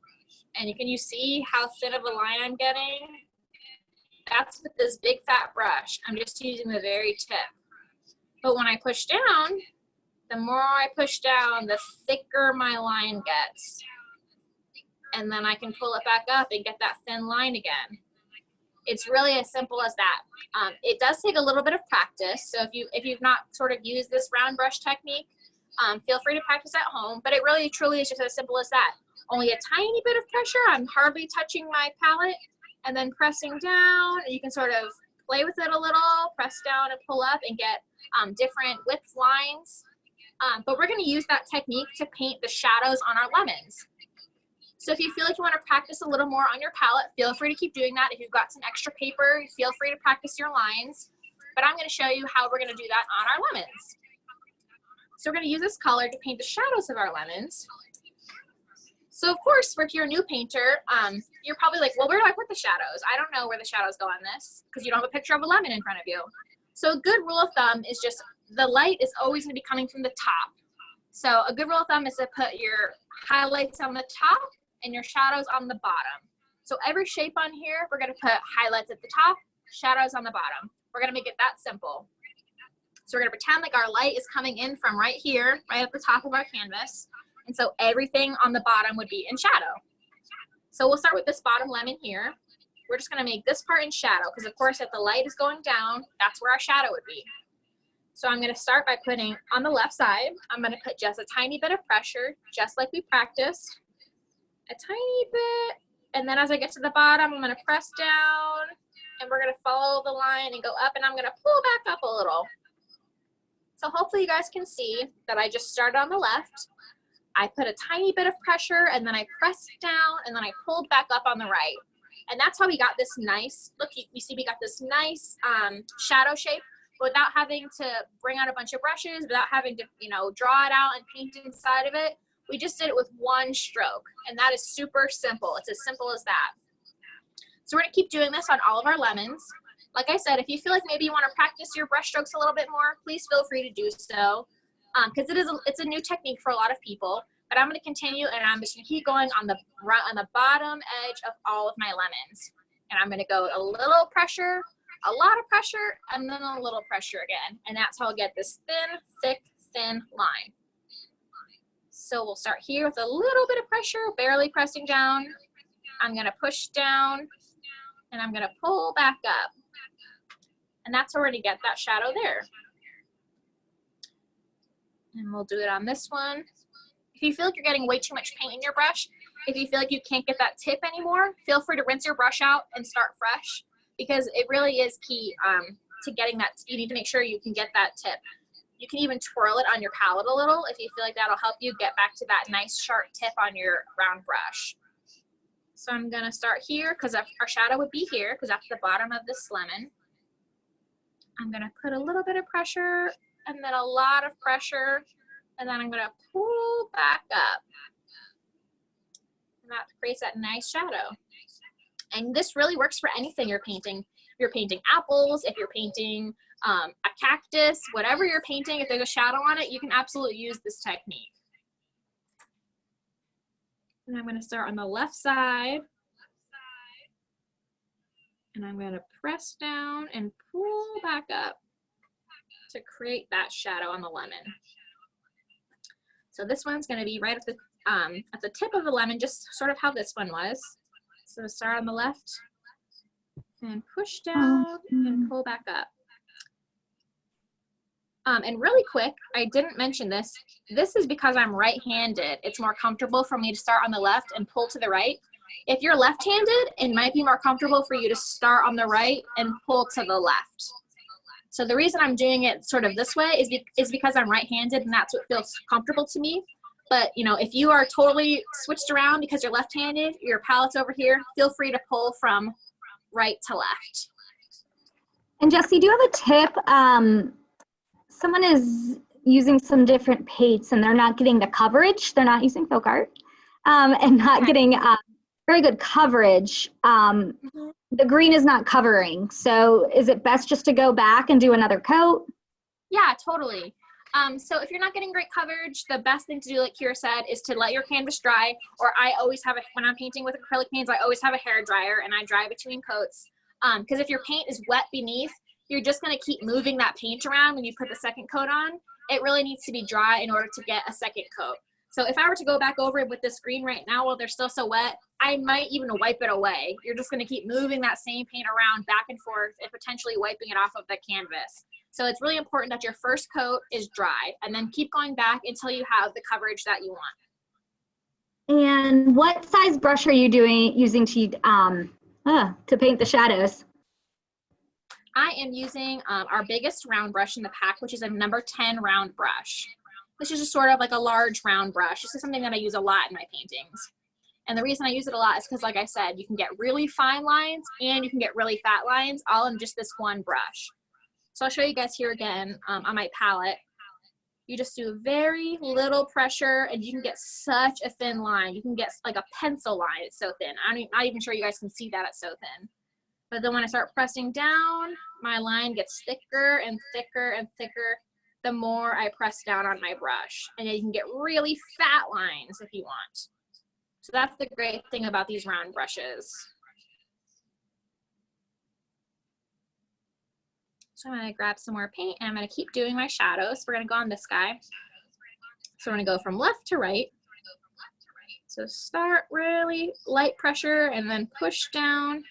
And you see how thin of a line I'm getting? That's with this big fat brush. I'm just using the very tip. But when I push down, the more I push down, the thicker my line gets. And then I can pull it back up and get that thin line again. It's really as simple as that. It does take a little bit of practice. So if you've not sort of used this round brush technique, feel free to practice at home. But it really truly is just as simple as that. Only a tiny bit of pressure. I'm hardly touching my palette, and then pressing down. You can sort of play with it a little, press down and pull up and get different width lines. But we're going to use that technique to paint the shadows on our lemons. So if you feel like you want to practice a little more on your palette, feel free to keep doing that. If you've got some extra paper, feel free to practice your lines. But I'm going to show you how we're going to do that on our lemons. So we're going to use this color to paint the shadows of our lemons. So of course, if you're a new painter, you're probably like, well, where do I put the shadows? I don't know where the shadows go on this because you don't have a picture of a lemon in front of you. So a good rule of thumb is just the light is always going to be coming from the top. So a good rule of thumb is to put your highlights on the top and your shadows on the bottom. So every shape on here, we're going to put highlights at the top, shadows on the bottom. We're going to make it that simple. So we're gonna pretend like our light is coming in from right here, right at the top of our canvas. And so everything on the bottom would be in shadow. So we'll start with this bottom lemon here. We're just gonna make this part in shadow because of course if the light is going down, that's where our shadow would be. So I'm gonna start by putting on the left side, I'm gonna put just a tiny bit of pressure, just like we practiced. A tiny bit, and then as I get to the bottom, I'm gonna press down, and we're gonna follow the line and go up, and I'm gonna pull back up a little. So hopefully you guys can see that I just started on the left, I put a tiny bit of pressure, and then I pressed down, and then I pulled back up on the right. And that's how we got this nice, look, you see we got this nice shadow shape without having to bring out a bunch of brushes, without having to, you know, draw it out and paint inside of it. We just did it with one stroke, and that is super simple. It's as simple as that. So we're gonna keep doing this on all of our lemons. Like I said, if you feel like maybe you wanna practice your brush strokes a little bit more, please feel free to do so, because it's a new technique for a lot of people. But I'm gonna continue, and I'm just gonna keep going on the bottom edge of all of my lemons. And I'm gonna go a little pressure, a lot of pressure, and then a little pressure again. And that's how I'll get this thin, thick, thin line. So we'll start here with a little bit of pressure, barely pressing down. I'm gonna push down, and I'm gonna pull back up. And that's where we're gonna get that shadow there. And we'll do it on this one. If you feel like you're getting way too much paint in your brush, if you feel like you can't get that tip anymore, feel free to rinse your brush out and start fresh, because it really is key to getting that. You need to make sure you can get that tip. You can even twirl it on your palette a little if you feel like that'll help you get back to that nice sharp tip on your round brush. So I'm gonna start here because our shadow would be here because that's the bottom of this lemon. I'm gonna put a little bit of pressure and then a lot of pressure, and then I'm gonna pull back up. And that creates that nice shadow. And this really works for anything you're painting. If you're painting apples, if you're painting a cactus, whatever you're painting, if there's a shadow on it, you can absolutely use this technique. And I'm gonna start on the left side. And I'm gonna press down and pull back up to create that shadow on the lemon. So this one's gonna be right at the tip of the lemon, just sort of how this one was. So start on the left and push down and pull back up. And really quick, I didn't mention this. This is because I'm right-handed. It's more comfortable for me to start on the left and pull to the right. If you're left-handed, it might be more comfortable for you to start on the right and pull to the left. So the reason I'm doing it sort of this way is because I'm right-handed, and that's what feels comfortable to me. But you know, if you are totally switched around because you're left-handed, your palette's over here, feel free to pull from right to left. And Jessie, do you have a tip? Someone is using some different paints and they're not getting the coverage. They're not using FolkArt and not getting very good coverage. The green is not covering. So is it best just to go back and do another coat? Yeah, totally. So if you're not getting great coverage, the best thing to do, like Kira said, is to let your canvas dry. Or I always have when I'm painting with acrylic paints, I always have a hair dryer and I dry between coats. Because if your paint is wet beneath, you're just going to keep moving that paint around when you put the second coat on. It really needs to be dry in order to get a second coat. So if I were to go back over it with this green right now while they're still so wet, I might even wipe it away. You're just going to keep moving that same paint around back and forth and potentially wiping it off of the canvas. So it's really important that your first coat is dry, and then keep going back until you have the coverage that you want. And what size brush are you using to paint the shadows? I am using our biggest round brush in the pack, which is a number 10 round brush. This is just sort of like a large round brush. This is something that I use a lot in my paintings. And the reason I use it a lot is because, like I said, you can get really fine lines and you can get really fat lines all in just this one brush. So I'll show you guys here again on my palette. You just do very little pressure and you can get such a thin line. You can get like a pencil line. It's so thin. I'm not even sure you guys can see that. It's so thin. But then when I start pressing down, my line gets thicker and thicker and thicker the more I press down on my brush. And then you can get really fat lines if you want. So that's the great thing about these round brushes. So I'm gonna grab some more paint and I'm gonna keep doing my shadows. We're gonna go on this guy. So we're gonna go from left to right. So start really light pressure and then push down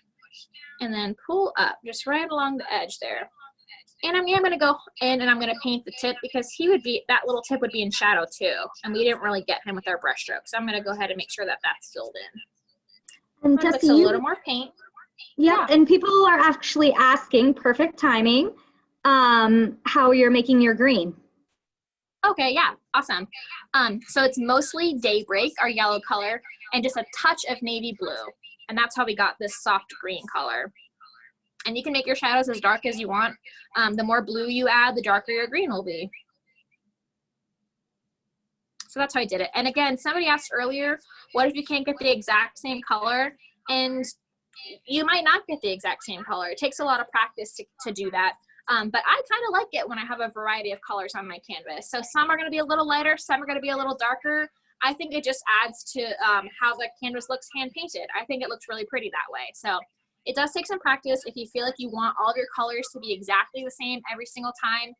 and then pull up, just right along the edge there. And I'm gonna go in and I'm gonna paint the tip because that little tip would be in shadow too. And we didn't really get him with our brush strokes. So I'm gonna go ahead and make sure that that's filled in. And Jessie, a little more paint. Yeah, and people are actually asking, perfect timing, how you're making your green. Okay, yeah, awesome. So it's mostly Daybreak, our yellow color, and just a touch of navy blue. And that's how we got this soft green color. And you can make your shadows as dark as you want. The more blue you add, the darker your green will be. So that's how I did it. And again, somebody asked earlier, what if you can't get the exact same color? And you might not get the exact same color. It takes a lot of practice to do that. But I kind of like it when I have a variety of colors on my canvas. So some are going to be a little lighter, some are going to be a little darker. I think it just adds to how the canvas looks hand painted. I think it looks really pretty that way. So it does take some practice. If you feel like you want all of your colors to be exactly the same every single time,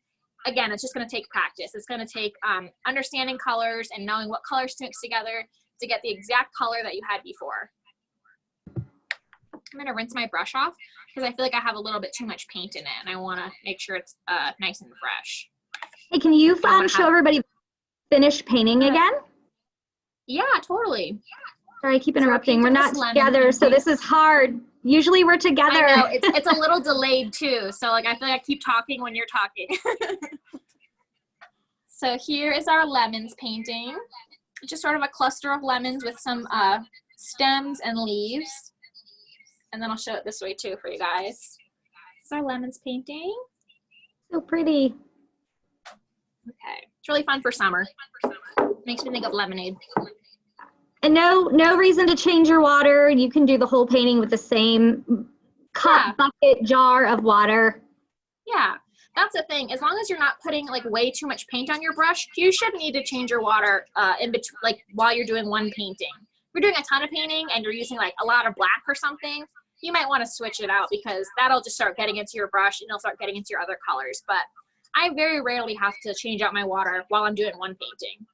again, it's just going to take practice. It's going to take understanding colors and knowing what colors to mix together to get the exact color that you had before. I'm going to rinse my brush off because I feel like I have a little bit too much paint in it and I want to make sure it's nice and fresh. Hey, can you show everybody finished painting again? Yeah, totally. Sorry, I keep interrupting. We're not together, so this is hard. Usually we're together. I know, it's a little delayed too. So like I feel like I keep talking when you're talking. So here is our lemons painting. Just sort of a cluster of lemons with some stems and leaves. And then I'll show it this way too for you guys. This is our lemons painting. So pretty. Okay, it's really fun for summer. Makes me think of lemonade. And no reason to change your water. You can do the whole painting with the same cup, bucket, jar of water. Yeah, that's the thing. As long as you're not putting like way too much paint on your brush, you shouldn't need to change your water in between, like while you're doing one painting. If you're doing a ton of painting and you're using like a lot of black or something, you might want to switch it out because that'll just start getting into your brush and it'll start getting into your other colors. But I very rarely have to change out my water while I'm doing one painting.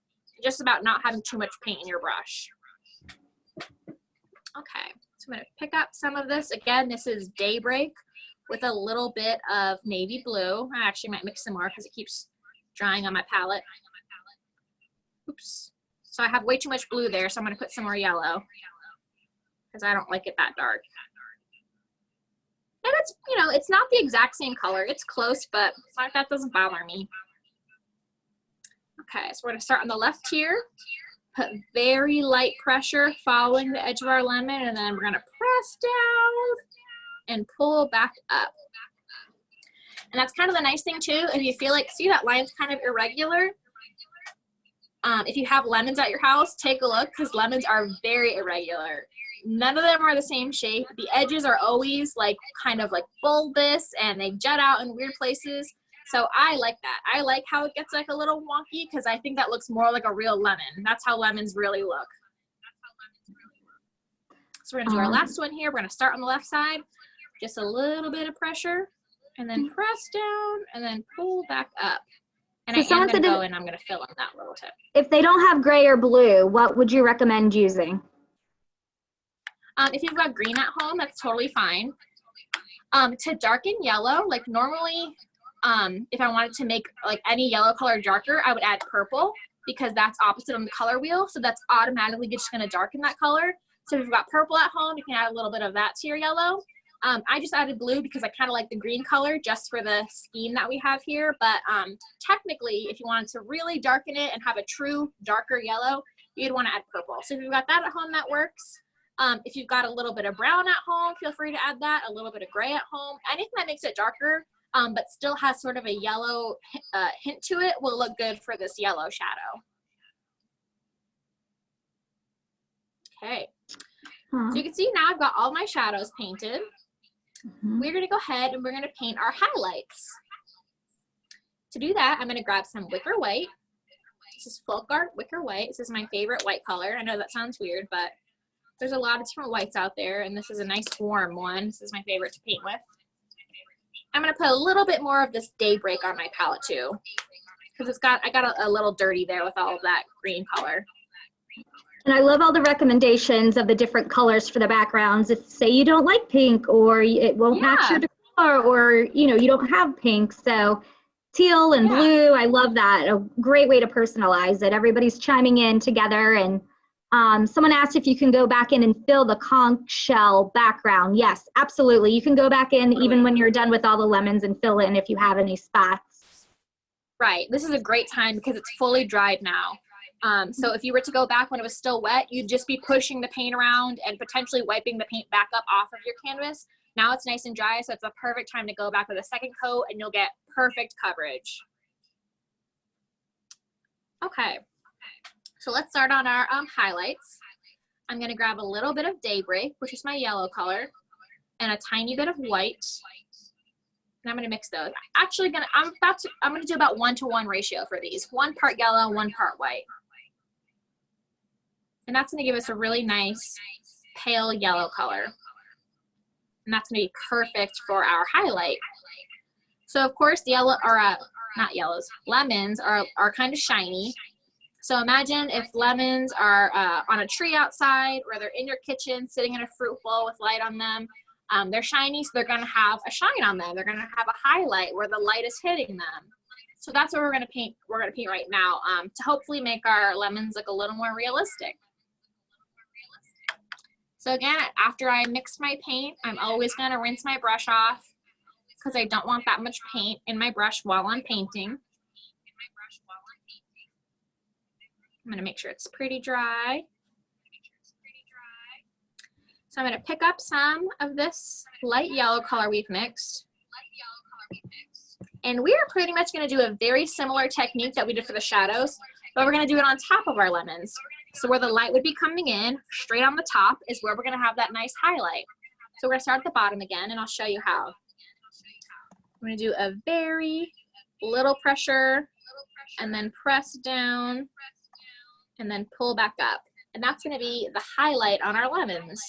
Just about not having too much paint in your brush. Okay, so I'm going to pick up some of this. Again, this is Daybreak with a little bit of navy blue. I actually might mix some more because it keeps drying on my palette. Oops. So I have way too much blue there, so I'm going to put some more yellow because I don't like it that dark. And it's, you know, it's not the exact same color. It's close, but that doesn't bother me. Okay, so we're going to start on the left here. Put very light pressure following the edge of our lemon, and then we're going to press down and pull back up. And that's kind of the nice thing too. If you feel like, see that line's kind of irregular? If you have lemons at your house, take a look because lemons are very irregular. None of them are the same shape. The edges are always like kind of like bulbous and they jut out in weird places. So I like that. I like how it gets like a little wonky because I think that looks more like a real lemon. That's how lemons really look. So we're gonna do our last one here. We're gonna start on the left side. Just a little bit of pressure and then press down and then pull back up. And so I am gonna go and I'm gonna fill in that little tip. If they don't have gray or blue, what would you recommend using? If you've got green at home, that's totally fine. To darken yellow, like normally, if I wanted to make like any yellow color darker, I would add purple because that's opposite on the color wheel. So that's automatically just gonna darken that color. So if you've got purple at home, you can add a little bit of that to your yellow. I just added blue because I kind of like the green color just for the scheme that we have here. But technically, if you wanted to really darken it and have a true darker yellow, you'd want to add purple. So if you've got that at home, that works. If you've got a little bit of brown at home, feel free to add that. A little bit of gray at home. Anything that makes it darker, but still has sort of a yellow hint to it will look good for this yellow shadow. Okay. So you can see now I've got all my shadows painted. We're going to go ahead and we're going to paint our highlights. To do that, I'm going to grab some Wicker white. This is FolkArt Wicker white. This is my favorite white color. I know that sounds weird, but there's a lot of different whites out there, and this is a nice warm one. This is my favorite to paint with. I'm gonna put a little bit more of this Daybreak on my palette too, because I got a little dirty there with all of that green color. And I love all the recommendations of the different colors for the backgrounds. If say you don't like pink, or it won't match your decor, or you know you don't have pink, so teal and blue. I love that. A great way to personalize it. Everybody's chiming in together. And someone asked if you can go back in and fill the conch shell background. Yes, absolutely. You can go back in even when you're done with all the lemons and fill in if you have any spots. Right. This is a great time because it's fully dried now. So if you were to go back when it was still wet, you'd just be pushing the paint around and potentially wiping the paint back up off of your canvas. Now it's nice and dry, so it's a perfect time to go back with a second coat and you'll get perfect coverage. Okay, so let's start on our highlights. I'm gonna grab a little bit of Daybreak, which is my yellow color, and a tiny bit of white. And I'm gonna mix those. Actually, I'm gonna do about 1-to-1 ratio for these. 1 part yellow, 1 part white. And that's gonna give us a really nice pale yellow color. And that's gonna be perfect for our highlight. So of course the yellow, or not yellows, lemons are kind of shiny. So imagine if lemons are on a tree outside, or they're in your kitchen sitting in a fruit bowl with light on them. They're shiny, so they're gonna have a shine on them. They're gonna have a highlight where the light is hitting them. So that's what we're gonna paint right now to hopefully make our lemons look a little more realistic. So again, after I mix my paint, I'm always gonna rinse my brush off because I don't want that much paint in my brush while I'm painting. I'm gonna make sure it's pretty dry. So I'm gonna pick up some of this light yellow color we've mixed. And we are pretty much gonna do a very similar technique that we did for the shadows, but we're gonna do it on top of our lemons. So where the light would be coming in, straight on the top is where we're gonna have that nice highlight. So we're gonna start at the bottom again, and I'll show you how. I'm gonna do a very little pressure, and then press down, and then pull back up. And that's gonna be the highlight on our lemons.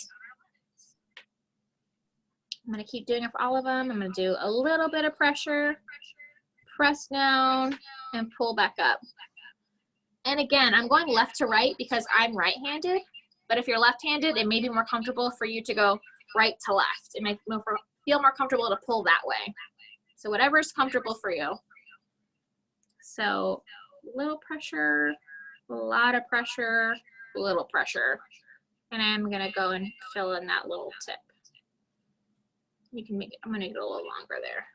I'm gonna keep doing it for all of them. I'm gonna do a little bit of pressure, press down, and pull back up. And again, I'm going left to right because I'm right-handed, but if you're left-handed, it may be more comfortable for you to go right to left. It may feel more comfortable to pull that way. So whatever is comfortable for you. So a little pressure, a lot of pressure, a little pressure. And I'm gonna go and fill in that little tip. You can make it, I'm gonna make it a little longer there.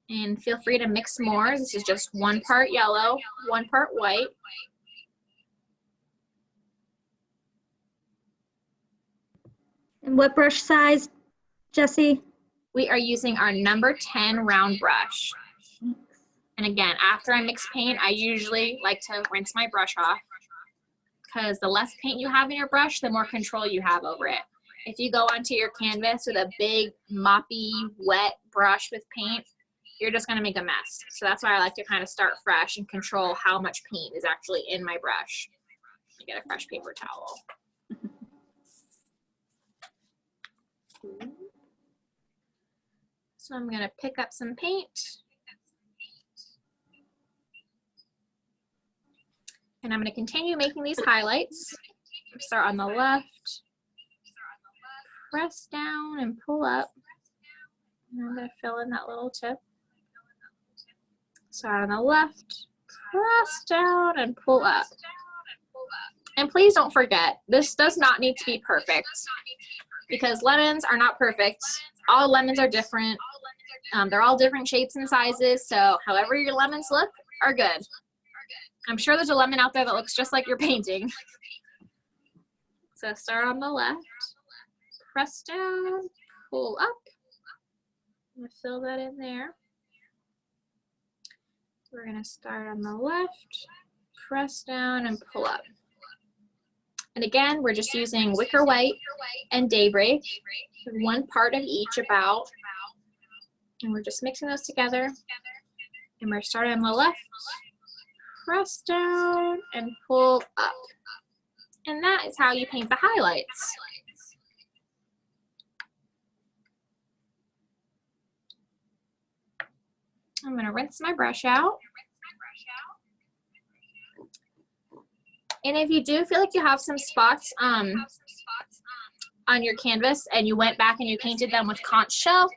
And feel free to mix more. This is just 1 part yellow, 1 part white. And what brush size, Jessie? We are using our number 10 round brush. And again, after I mix paint, I usually like to rinse my brush off because the less paint you have in your brush, the more control you have over it. If you go onto your canvas with a big, moppy, wet brush with paint, you're just gonna make a mess. So that's why I like to kind of start fresh and control how much paint is actually in my brush. Get a fresh paper towel. So I'm gonna pick up some paint. And I'm gonna continue making these highlights. Start on the left, press down and pull up. And I'm gonna fill in that little tip. Start on the left, press down and pull up. And please don't forget, this does not need to be perfect because lemons are not perfect. All lemons are different. They're all different shapes and sizes, so however your lemons look are good. I'm sure there's a lemon out there that looks just like your painting. So start on the left, press down, pull up. I'm gonna fill that in there. We're gonna start on the left, press down and pull up. And again, we're just using Wicker White and Daybreak, 1 part of each about. And we're just mixing those together. And we're starting on the left, press down and pull up. And that is how you paint the highlights. I'm gonna rinse my brush out. And if you do feel like you have some spots on your canvas and you went back and you painted them with conch shell,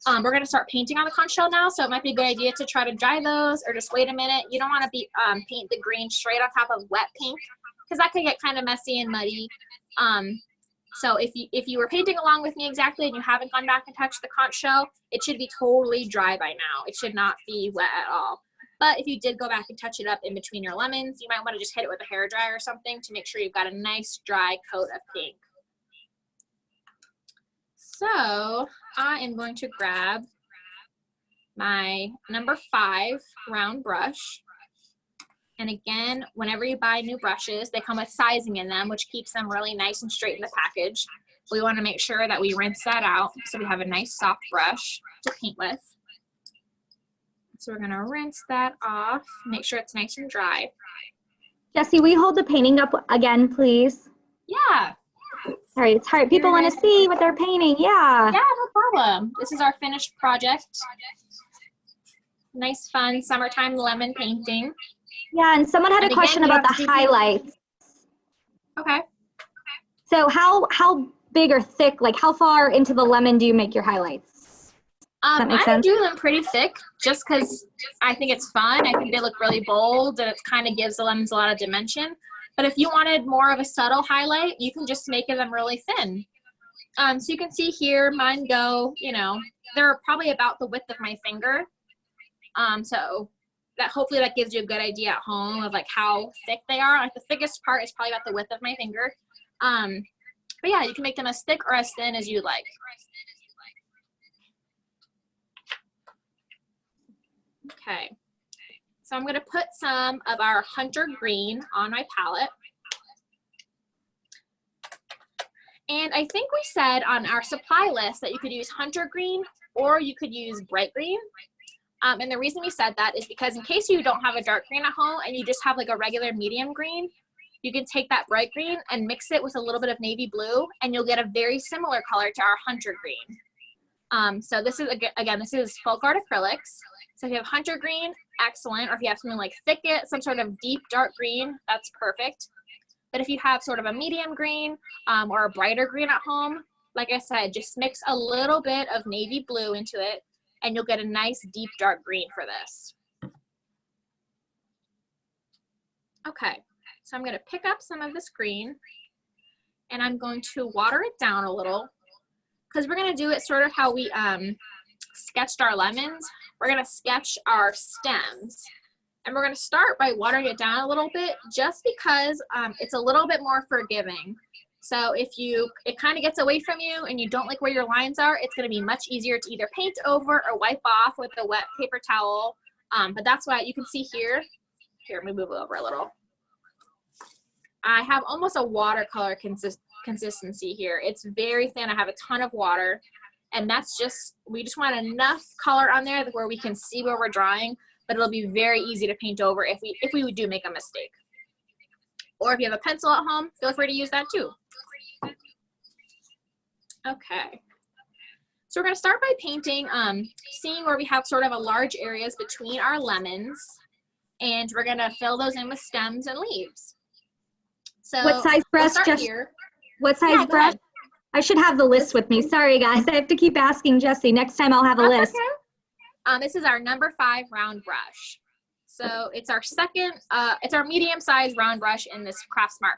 we're going to start painting on the conch shell now, so it might be a good idea to try to dry those or just wait a minute. You don't want to paint the green straight on top of wet paint because that could get kind of messy and muddy. So if you were painting along with me exactly and you haven't gone back and touched the conch shell, it should be totally dry by now. It should not be wet at all. But if you did go back and touch it up in between your lemons, you might want to just hit it with a hairdryer or something to make sure you've got a nice dry coat of pink. So I am going to grab my number 5 round brush. And again, whenever you buy new brushes, they come with sizing in them, which keeps them really nice and straight in the package. We want to make sure that we rinse that out so we have a nice soft brush to paint with. So we're going to rinse that off, make sure it's nice and dry. Jessie, will you hold the painting up again, please? Yeah. All right, it's hard. People want to see what they're painting. Yeah. Yeah, no problem. This is our finished project. Nice, fun summertime lemon painting. Yeah, and someone had a question about the highlights. Okay. So how big or thick, like how far into the lemon do you make your highlights? I do them pretty thick just because I think it's fun. I think they look really bold and it kind of gives the lemons a lot of dimension. But if you wanted more of a subtle highlight, you can just make them really thin. So you can see here, mine go, you know, they're probably about the width of my finger. So that hopefully that gives you a good idea at home of like how thick they are. Like the thickest part is probably about the width of my finger. But yeah, you can make them as thick or as thin as you like. Okay, so I'm going to put some of our Hunter Green on my palette. And I think we said on our supply list that you could use Hunter Green or you could use bright green. And the reason we said that is because in case you don't have a dark green at home and you just have like a regular medium green, you can take that bright green and mix it with a little bit of navy blue and you'll get a very similar color to our Hunter Green. So this is, again, this is FolkArt Acrylics. So if you have Hunter Green, excellent. Or if you have something like Thicket, some sort of deep dark green, that's perfect. But if you have sort of a medium green or a brighter green at home, like I said, just mix a little bit of navy blue into it and you'll get a nice deep dark green for this. Okay, so I'm going to pick up some of this green and I'm going to water it down a little because we're going to do it sort of how we sketched our lemons. We're going to sketch our stems and we're going to start by watering it down a little bit just because it's a little bit more forgiving. So if it kind of gets away from you and you don't like where your lines are, it's going to be much easier to either paint over or wipe off with a wet paper towel. But that's why you can see here, let me move it over a little. I have almost a watercolor consistency here. It's very thin. I have a ton of water. And that's just, we just want enough color on there where we can see where we're drawing, but it'll be very easy to paint over if we do make a mistake. Or if you have a pencil at home, feel free to use that too. Okay. So we're going to start by painting, seeing where we have sort of a large areas between our lemons, and we're going to fill those in with stems and leaves. So what size brush? What size brush? I should have the list with me. Sorry, guys. I have to keep asking Jessie. Next time I'll have a list. Okay. This is our number 5 round brush. So it's our second, it's our medium-sized round brush in this Craft Smart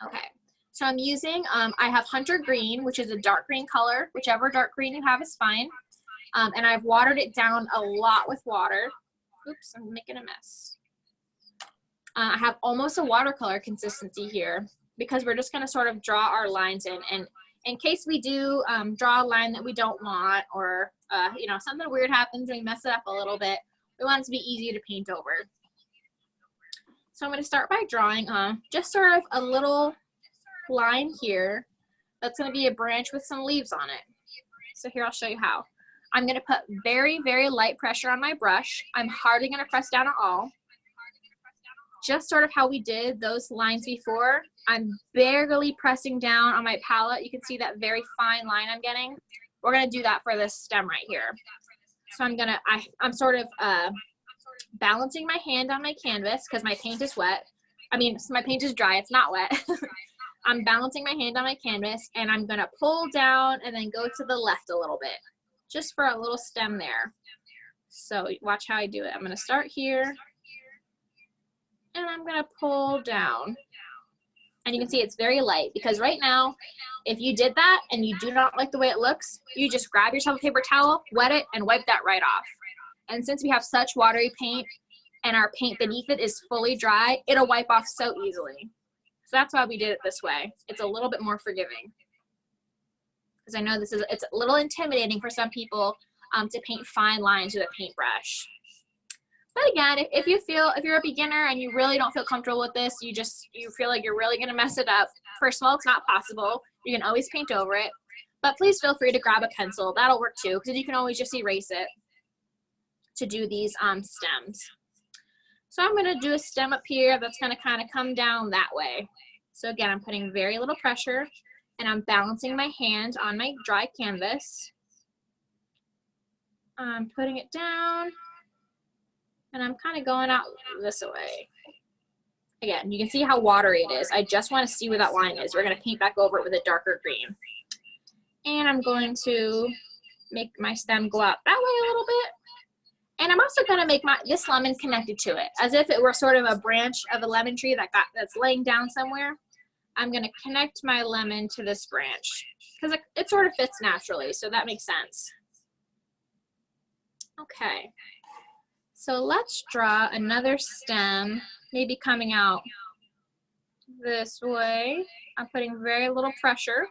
pack. Okay. So I'm using, I have Hunter Green, which is a dark green color. Whichever dark green you have is fine. And I've watered it down a lot with water. Oops, I'm making a mess. I have almost a watercolor consistency here, because we're just going to sort of draw our lines in. And in case we do draw a line that we don't want, or you know, something weird happens and we mess it up a little bit, we want it to be easy to paint over. So I'm going to start by drawing just sort of a little line here. That's going to be a branch with some leaves on it. So here, I'll show you how. I'm going to put very, very light pressure on my brush. I'm hardly going to press down at all. Just sort of how we did those lines before. I'm barely pressing down on my palette. You can see that very fine line I'm getting. we're gonna do that for this stem right here. So I'm sort of balancing my hand on my canvas because my paint is wet. I mean, my paint is dry, it's not wet. I'm balancing my hand on my canvas, and I'm gonna pull down and then go to the left a little bit, just for a little stem there. So watch how I do it. I'm gonna start here, and I'm gonna pull down. And you can see it's very light, because right now, if you did that and you do not like the way it looks, you just grab yourself a paper towel, wet it, and wipe that right off. And since we have such watery paint and our paint beneath it is fully dry, it'll wipe off so easily. So that's why we did it this way. It's a little bit more forgiving. Because I know it's a little intimidating for some people to paint fine lines with a paintbrush. But again, if you're a beginner and you really don't feel comfortable with this, you feel like you're really gonna mess it up, first of all, it's not possible. You can always paint over it. But please feel free to grab a pencil. That'll work too, because you can always just erase it to do these stems. So I'm gonna do a stem up here that's gonna kind of come down that way. So again, I'm putting very little pressure, and I'm balancing my hand on my dry canvas. I'm putting it down, and I'm kind of going out this way. Again, you can see how watery it is. I just want to see where that line is. We're going to paint back over it with a darker green. And I'm going to make my stem go out that way a little bit. And I'm also going to make this lemon connected to it, as if it were sort of a branch of a lemon tree that's laying down somewhere. I'm going to connect my lemon to this branch, because it sort of fits naturally, so that makes sense. Okay, so let's draw another stem, maybe coming out this way. I'm putting very little pressure.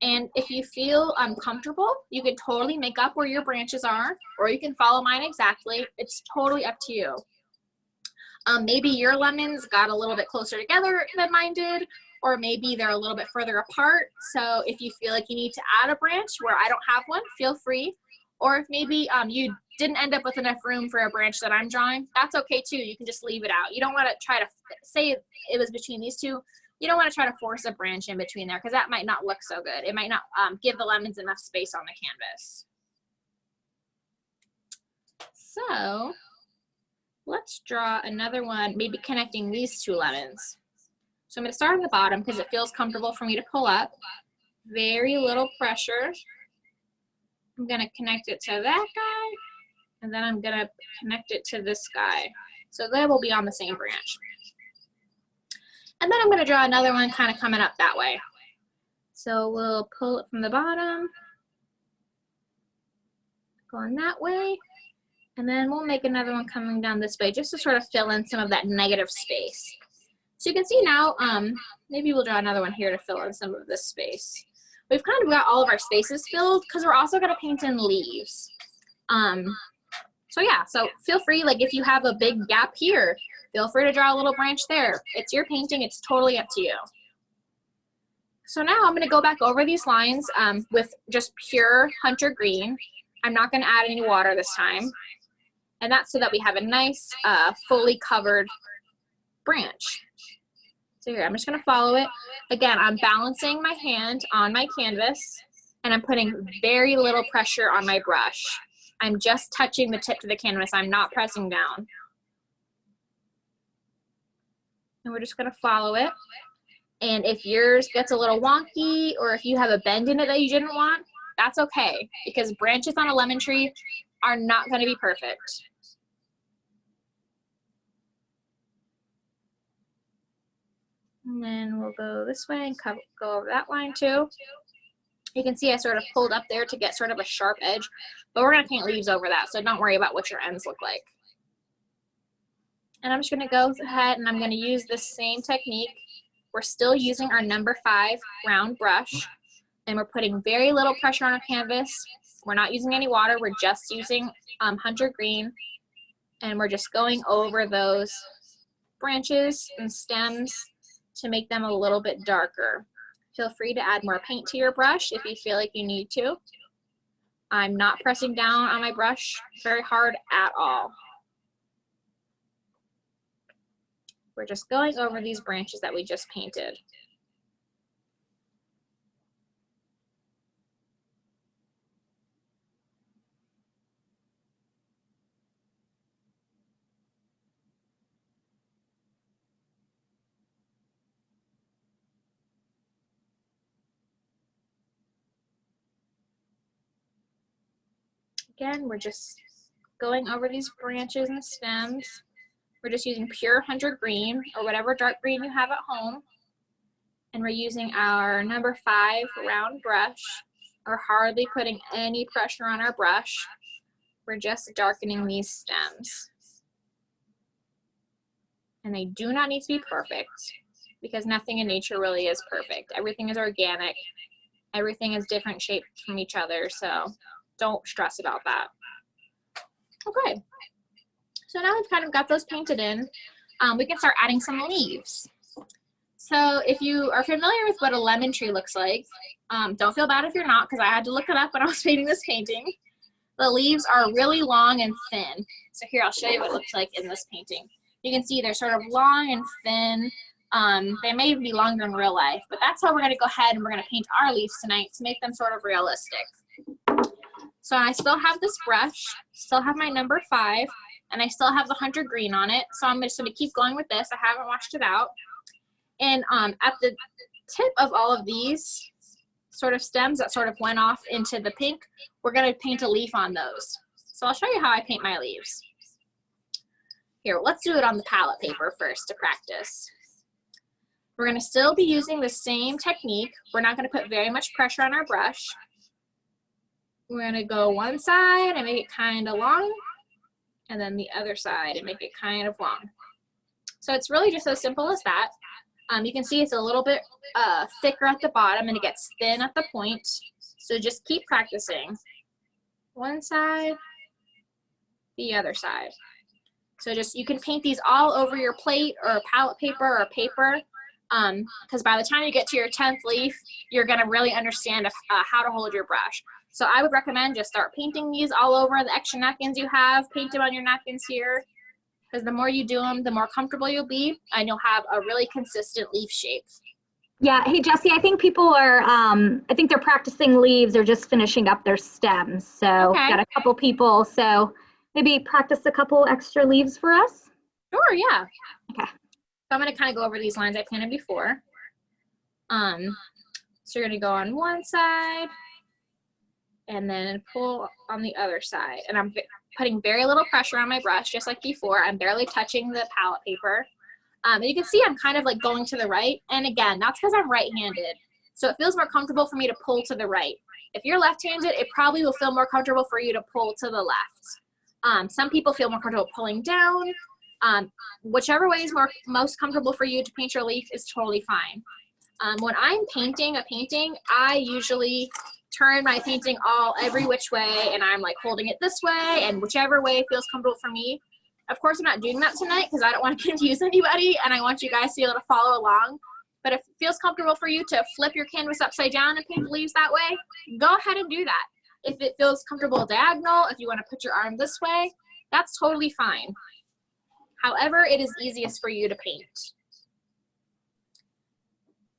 And if you feel uncomfortable, you can totally make up where your branches are, or you can follow mine exactly. It's totally up to you. Maybe your lemons got a little bit closer together than mine did, or maybe they're a little bit further apart. So if you feel like you need to add a branch where I don't have one, feel free. Or if maybe you didn't end up with enough room for a branch that I'm drawing, that's okay too. You can just leave it out. You don't want to try to say it was between these two. You don't want to try to force a branch in between there, because that might not look so good. It might not give the lemons enough space on the canvas. So let's draw another one, maybe connecting these two lemons. So I'm going to start on the bottom because it feels comfortable for me to pull up. Very little pressure. I'm going to connect it to that guy, and then I'm going to connect it to this guy. So they will be on the same branch. And then I'm going to draw another one kind of coming up that way. So we'll pull it from the bottom, going that way, and then we'll make another one coming down this way just to sort of fill in some of that negative space. So you can see now, maybe we'll draw another one here to fill in some of this space. We've kind of got all of our spaces filled because we're also going to paint in leaves. So yeah, so feel free, like if you have a big gap here, feel free to draw a little branch there. It's your painting, it's totally up to you. So now I'm going to go back over these lines with just pure hunter green. I'm not going to add any water this time. And that's so that we have a nice fully covered branch. So here, I'm just going to follow it. Again, I'm balancing my hand on my canvas, and I'm putting very little pressure on my brush. I'm just touching the tip to the canvas. I'm not pressing down. And we're just going to follow it. And if yours gets a little wonky, or if you have a bend in it that you didn't want, that's okay, because branches on a lemon tree are not going to be perfect. And then we'll go this way and go over that line too. You can see I sort of pulled up there to get sort of a sharp edge, but we're going to paint leaves over that, so don't worry about what your ends look like. And I'm just going to go ahead and I'm going to use the same technique. We're still using our number 5 round brush, and we're putting very little pressure on our canvas. We're not using any water, we're just using hunter green, and we're just going over those branches and stems to make them a little bit darker. Feel free to add more paint to your brush if you feel like you need to. I'm not pressing down on my brush very hard at all. We're just going over these branches that we just painted. Again, we're just going over these branches and stems. We're just using pure 100 green or whatever dark green you have at home. And we're using our number 5 round brush. We're hardly putting any pressure on our brush. We're just darkening these stems. And they do not need to be perfect because nothing in nature really is perfect. Everything is organic. Everything is different shapes from each other, so don't stress about that. Okay, so now we've kind of got those painted in. We can start adding some leaves. So if you are familiar with what a lemon tree looks like, don't feel bad if you're not, because I had to look it up when I was painting this painting. The leaves are really long and thin. So here, I'll show you what it looks like in this painting. You can see they're sort of long and thin. They may even be longer in real life, but that's how we're going to go ahead and we're going to paint our leaves tonight to make them sort of realistic. So I still have this brush, still have my number 5, and I still have the 100 green on it. So I'm just going to keep going with this. I haven't washed it out. And at the tip of all of these sort of stems that sort of went off into the pink, we're going to paint a leaf on those. So I'll show you how I paint my leaves. Here, let's do it on the palette paper first to practice. We're going to still be using the same technique. We're not going to put very much pressure on our brush. We're going to go one side and make it kind of long, and then the other side and make it kind of long. So it's really just as simple as that. You can see it's a little bit thicker at the bottom and it gets thin at the point. So just keep practicing. One side, the other side. So just, you can paint these all over your plate or a palette paper or paper, because by the time you get to your 10th leaf, you're going to really understand how to hold your brush. So I would recommend just start painting these all over the extra napkins you have. Paint them on your napkins here, because the more you do them, the more comfortable you'll be, and you'll have a really consistent leaf shape. Yeah. Hey, Jessie, I think people are, I think they're practicing leaves or just finishing up their stems. So Okay. got a couple people. So maybe practice a couple extra leaves for us. Sure, yeah. Okay. So I'm going to kind of go over these lines I painted before. So you're going to go on one side and then pull on the other side. And I'm putting very little pressure on my brush, just like before. I'm barely touching the palette paper. And you can see I'm kind of like going to the right. And again, that's because I'm right-handed. So it feels more comfortable for me to pull to the right. If you're left-handed, it probably will feel more comfortable for you to pull to the left. Some people feel more comfortable pulling down. Whichever way is most comfortable for you to paint your leaf is totally fine. When I'm painting a painting, I usually turn my painting every which way, and I'm like holding it this way, and whichever way feels comfortable for me. Of course, I'm not doing that tonight because I don't want to confuse anybody, and I want you guys to be able to follow along. But if it feels comfortable for you to flip your canvas upside down and paint the leaves that way, go ahead and do that. If it feels comfortable diagonal, if you want to put your arm this way, that's totally fine. However it is easiest for you to paint.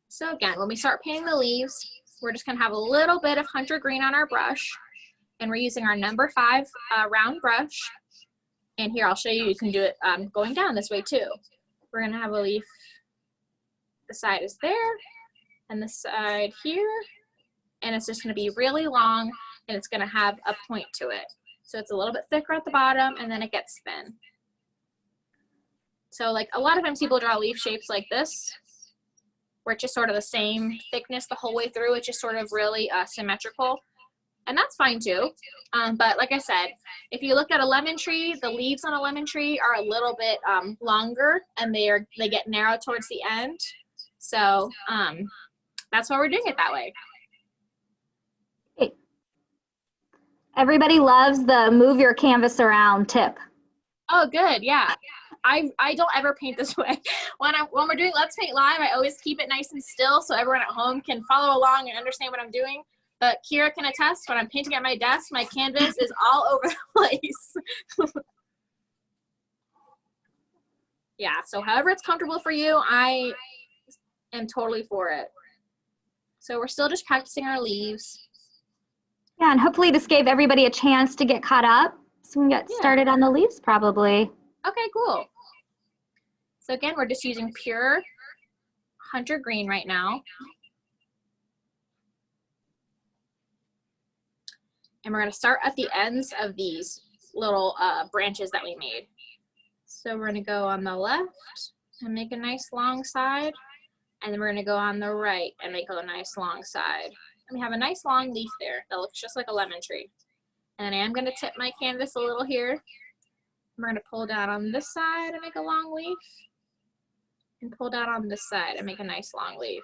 So again, when we start painting the leaves, we're just going to have a little bit of hunter green on our brush, and we're using our number 5 round brush. And here, I'll show you, you can do it going down this way too. We're going to have a leaf, the side is there, and the side here, and it's just going to be really long, and it's going to have a point to it. So it's a little bit thicker at the bottom, and then it gets thin. So like a lot of times people draw leaf shapes like this, where it's just sort of the same thickness the whole way through. It's just sort of really symmetrical. And that's fine too. But like I said, if you look at a lemon tree, the leaves on a lemon tree are a little bit longer, and they get narrow towards the end. So that's why we're doing it that way. Everybody loves the move your canvas around tip. Oh, good. Yeah. I don't ever paint this way. When we're doing Let's Paint Live, I always keep it nice and still so everyone at home can follow along and understand what I'm doing. But Kira can attest, when I'm painting at my desk, my canvas is all over the place. Yeah, so however it's comfortable for you, I am totally for it. So we're still just practicing our leaves. Yeah, and hopefully this gave everybody a chance to get caught up. So we can get started on the leaves probably. Okay, cool. So again, we're just using pure hunter green right now. And we're going to start at the ends of these little branches that we made. So we're going to go on the left and make a nice long side. And then we're going to go on the right and make a nice long side. And we have a nice long leaf there that looks just like a lemon tree. And I am going to tip my canvas a little here. We're going to pull down on this side and make a long leaf. And pull down on this side and make a nice long leaf.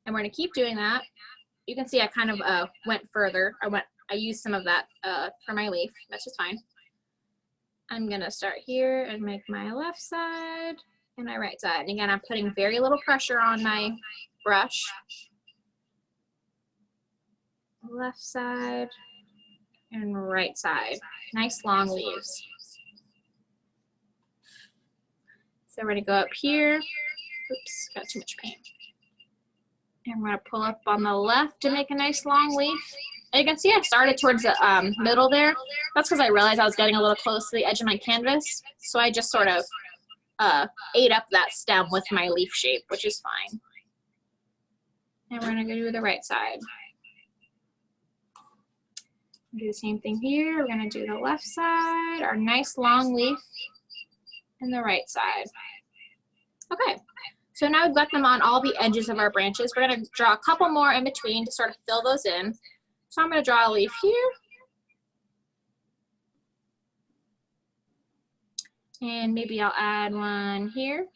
And we're going to keep doing that. You can see I kind of went further. I used some of that for my leaf. That's just fine. I'm going to start here and make my left side and my right side. And again, I'm putting very little pressure on my brush. Left side and right side. Nice long leaves. So we're going to go up here. Oops, got too much paint. And we're going to pull up on the left to make a nice long leaf. And you can see I started towards the middle there. That's because I realized I was getting a little close to the edge of my canvas. So I just sort of ate up that stem with my leaf shape, which is fine. And we're going to go do the right side. Do the same thing here. We're going to do the left side, our nice long leaf, and the right side. Okay. So now we've got them on all the edges of our branches. We're going to draw a couple more in between to sort of fill those in. So I'm going to draw a leaf here. And maybe I'll add one here.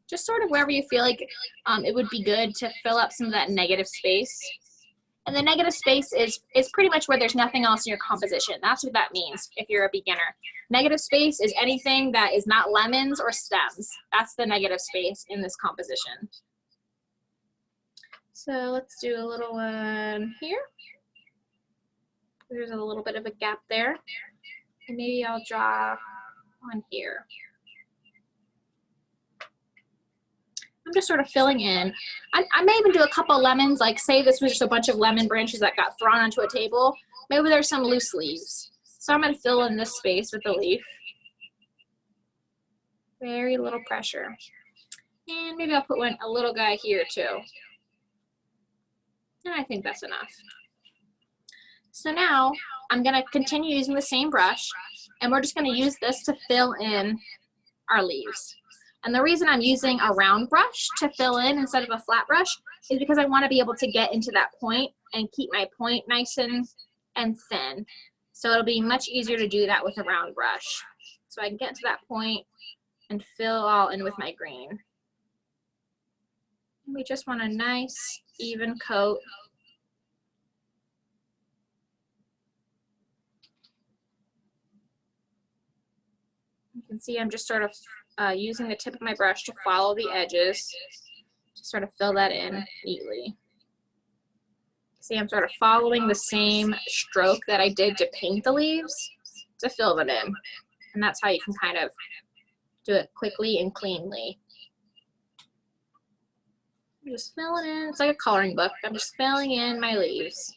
Just sort of wherever you feel like it would be good to fill up some of that negative space. And the negative space is pretty much where there's nothing else in your composition. That's what that means if you're a beginner. Negative space is anything that is not lemons or stems. That's the negative space in this composition. So let's do a little one here. There's a little bit of a gap there. And maybe I'll draw one here. I'm just sort of filling in. I may even do a couple of lemons, like say this was just a bunch of lemon branches that got thrown onto a table. Maybe there's some loose leaves. So I'm going to fill in this space with the leaf. Very little pressure. And maybe I'll put a little guy here too. And I think that's enough. So now I'm going to continue using the same brush, and we're just going to use this to fill in our leaves. And the reason I'm using a round brush to fill in instead of a flat brush is because I want to be able to get into that point and keep my point nice and thin. So it'll be much easier to do that with a round brush. So I can get to that point and fill all in with my green. And we just want a nice, even coat. You can see I'm just sort of using the tip of my brush to follow the edges, to sort of fill that in neatly. See, I'm sort of following the same stroke that I did to paint the leaves to fill them in. And that's how you can kind of do it quickly and cleanly. I'm just filling in, it's like a coloring book. I'm just filling in my leaves.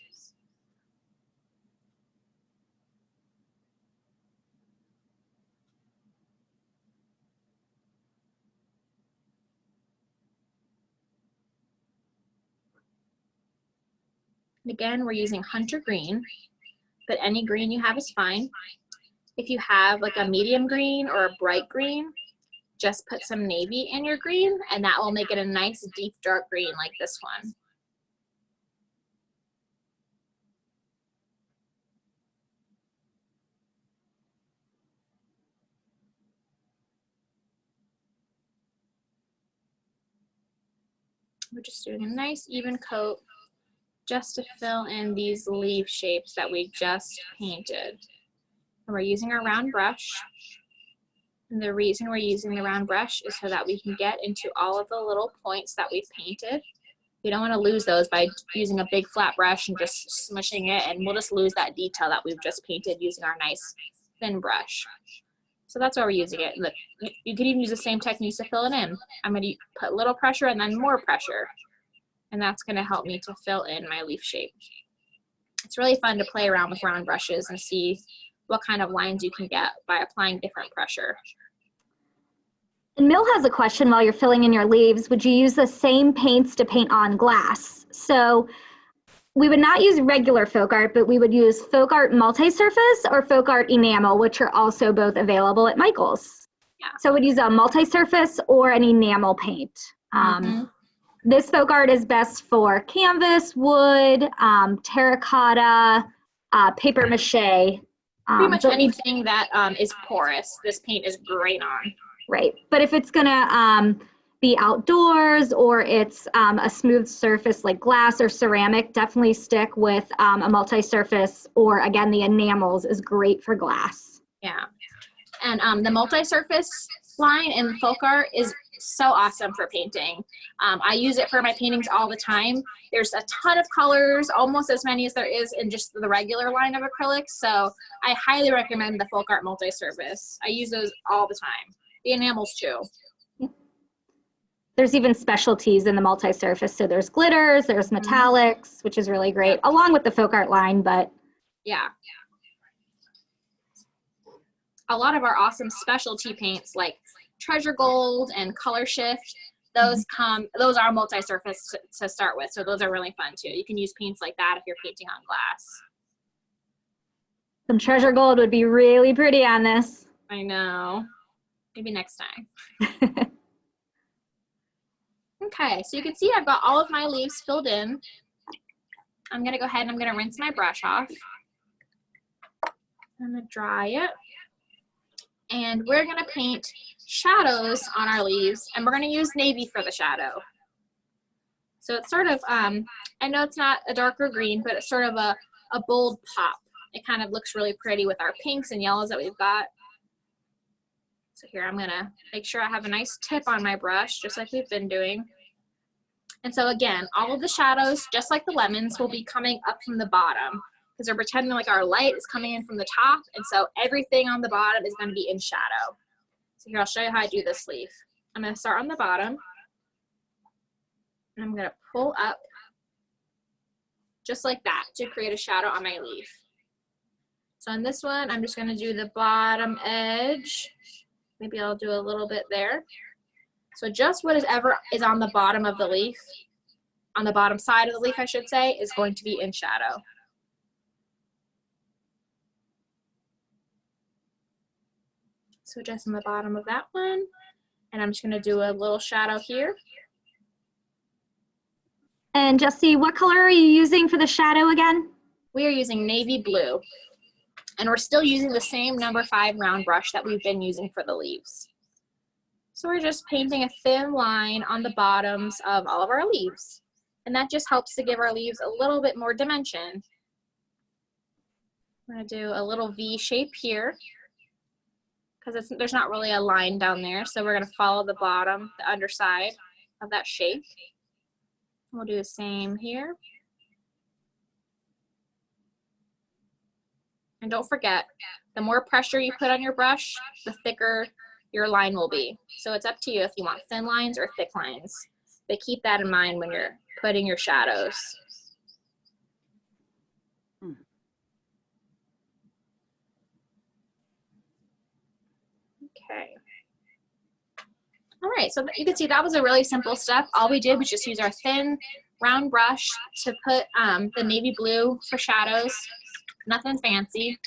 And again, we're using hunter green, but any green you have is fine. If you have like a medium green or a bright green, just put some navy in your green, and that will make it a nice deep dark green like this one. We're just doing a nice even coat just to fill in these leaf shapes that we just painted. And we're using our round brush. And the reason we're using the round brush is so that we can get into all of the little points that we've painted. We don't want to lose those by using a big flat brush and just smushing it, and we'll just lose that detail that we've just painted using our nice thin brush. So that's why we're using it. Look, you could even use the same techniques to fill it in. I'm going to put a little pressure and then more pressure. And that's going to help me to fill in my leaf shape. It's really fun to play around with round brushes and see what kind of lines you can get by applying different pressure. And Mill has a question while you're filling in your leaves. Would you use the same paints to paint on glass? So we would not use regular FolkArt, but we would use FolkArt multi-surface or FolkArt enamel, which are also both available at Michael's. Yeah. So we'd use a multi-surface or an enamel paint. This FolkArt is best for canvas, wood, terracotta, paper mache. Pretty much anything that is porous, this paint is great on. Right, but if it's gonna be outdoors or it's a smooth surface like glass or ceramic, definitely stick with a multi-surface, or again, the enamels is great for glass. Yeah, and the multi-surface line in FolkArt is so awesome for painting. I use it for my paintings all the time. There's a ton of colors, almost as many as there is in just the regular line of acrylics, so I highly recommend the FolkArt multi-surface. I use those all the time. The enamels too. There's even specialties in the multi-surface. So there's glitters, there's metallics, which is really great, along with the FolkArt line, but. Yeah. A lot of our awesome specialty paints like Treasure Gold and Color Shift, those are multi-surface to start with. So those are really fun too. You can use paints like that if you're painting on glass. Some Treasure Gold would be really pretty on this. I know. Maybe next time. Okay, so you can see I've got all of my leaves filled in. I'm gonna go ahead and I'm gonna rinse my brush off. I'm gonna dry it. And we're gonna paint shadows on our leaves, and we're gonna use navy for the shadow. So it's sort of, I know it's not a darker green, but it's sort of a bold pop. It kind of looks really pretty with our pinks and yellows that we've got. So here I'm gonna make sure I have a nice tip on my brush, just like we've been doing. And so again, all of the shadows, just like the lemons, will be coming up from the bottom, because we're pretending like our light is coming in from the top, and so everything on the bottom is gonna be in shadow. So here, I'll show you how I do this leaf. I'm gonna start on the bottom, and I'm gonna pull up, just like that, to create a shadow on my leaf. So on this one, I'm just gonna do the bottom edge. Maybe I'll do a little bit there. So just whatever is on the bottom of the leaf, on the bottom side of the leaf, I should say, is going to be in shadow. So just on the bottom of that one, and I'm just gonna do a little shadow here. And Jessie, what color are you using for the shadow again? We are using navy blue. And we're still using the same number 5 round brush that we've been using for the leaves. So we're just painting a thin line on the bottoms of all of our leaves. And that just helps to give our leaves a little bit more dimension. I'm gonna do a little V shape here, because there's not really a line down there. So we're gonna follow the bottom, the underside of that shape. We'll do the same here. And don't forget, the more pressure you put on your brush, the thicker your line will be. So it's up to you if you want thin lines or thick lines. But keep that in mind when you're putting your shadows. Okay. All right, so you can see that was a really simple step. All we did was just use our thin round brush to put the navy blue for shadows. Nothing fancy.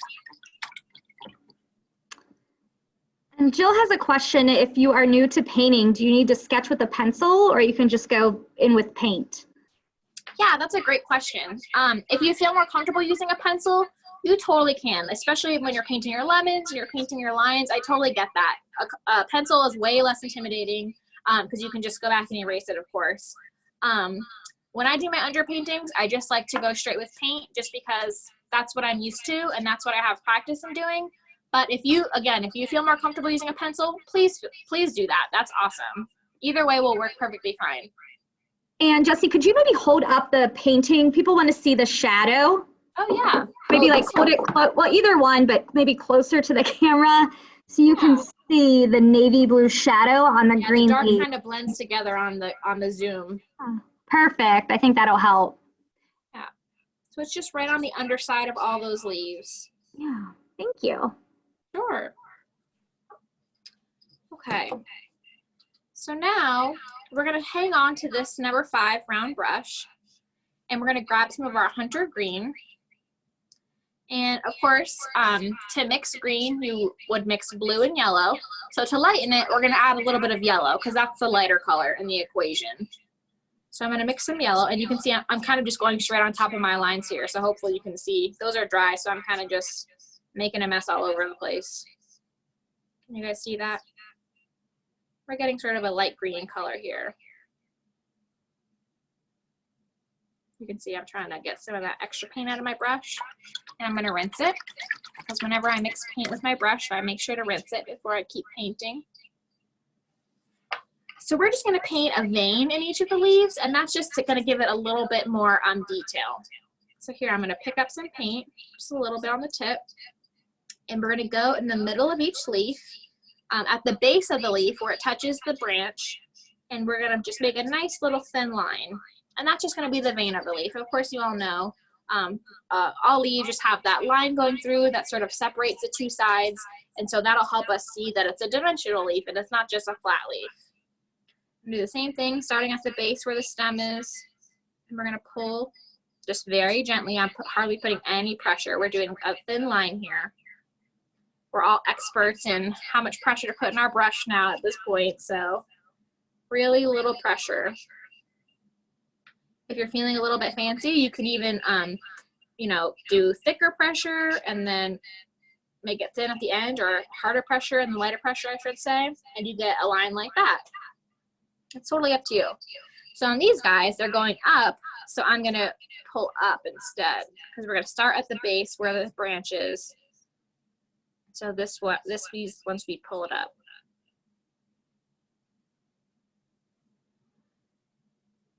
And Jill has a question. If you are new to painting, do you need to sketch with a pencil, or you can just go in with paint? Yeah, that's a great question. If you feel more comfortable using a pencil, you totally can, especially when you're painting your lemons and you're painting your lines. I totally get that. A pencil is way less intimidating because you can just go back and erase it, of course. When I do my underpaintings, I just like to go straight with paint just because that's what I'm used to and that's what I have practice in doing. But if you feel more comfortable using a pencil, please do that. That's awesome. Either way will work perfectly fine. And Jessie, could you maybe hold up the painting? People want to see the shadow. Oh yeah. Maybe like put it, well, either one, but maybe closer to the camera so you can see the navy blue shadow on the green the dark leaf. kind of blends together on the zoom. Oh, perfect. I think that'll help. Yeah. So it's just right on the underside of all those leaves. Yeah. Thank you. Sure. Okay. So now we're going to hang on to this number 5 round brush, And we're gonna grab some of our hunter green. And of course, to mix green, you would mix blue and yellow. So to lighten it, we're gonna add a little bit of yellow because that's the lighter color in the equation. So I'm gonna mix some yellow, and you can see I'm kind of just going straight on top of my lines here. So hopefully you can see, those are dry, so I'm kind of just making a mess all over the place. Can you guys see that? We're getting sort of a light green color here. You can see I'm trying to get some of that extra paint out of my brush, and I'm gonna rinse it, because whenever I mix paint with my brush, I make sure to rinse it before I keep painting. So we're just gonna paint a vein in each of the leaves, and that's just gonna give it a little bit more detail. So here, I'm gonna pick up some paint, just a little bit on the tip, and we're gonna go in the middle of each leaf, at the base of the leaf where it touches the branch, and we're gonna just make a nice little thin line. And that's just gonna be the vein of the leaf. Of course, you all know, all leaves just have that line going through that sort of separates the two sides, and so that'll help us see that it's a dimensional leaf and it's not just a flat leaf. Do the same thing, starting at the base where the stem is, and we're gonna pull just very gently. I'm hardly putting any pressure. We're doing a thin line here. We're all experts in how much pressure to put in our brush now at this point, so really little pressure. If you're feeling a little bit fancy, you could even, you know, do thicker pressure and then make it thin at the end, or harder pressure and lighter pressure, I should say, and you get a line like that. It's totally up to you. So on these guys, they're going up, so I'm gonna pull up instead, because we're gonna start at the base where the branch is. So this piece, once we pull it up.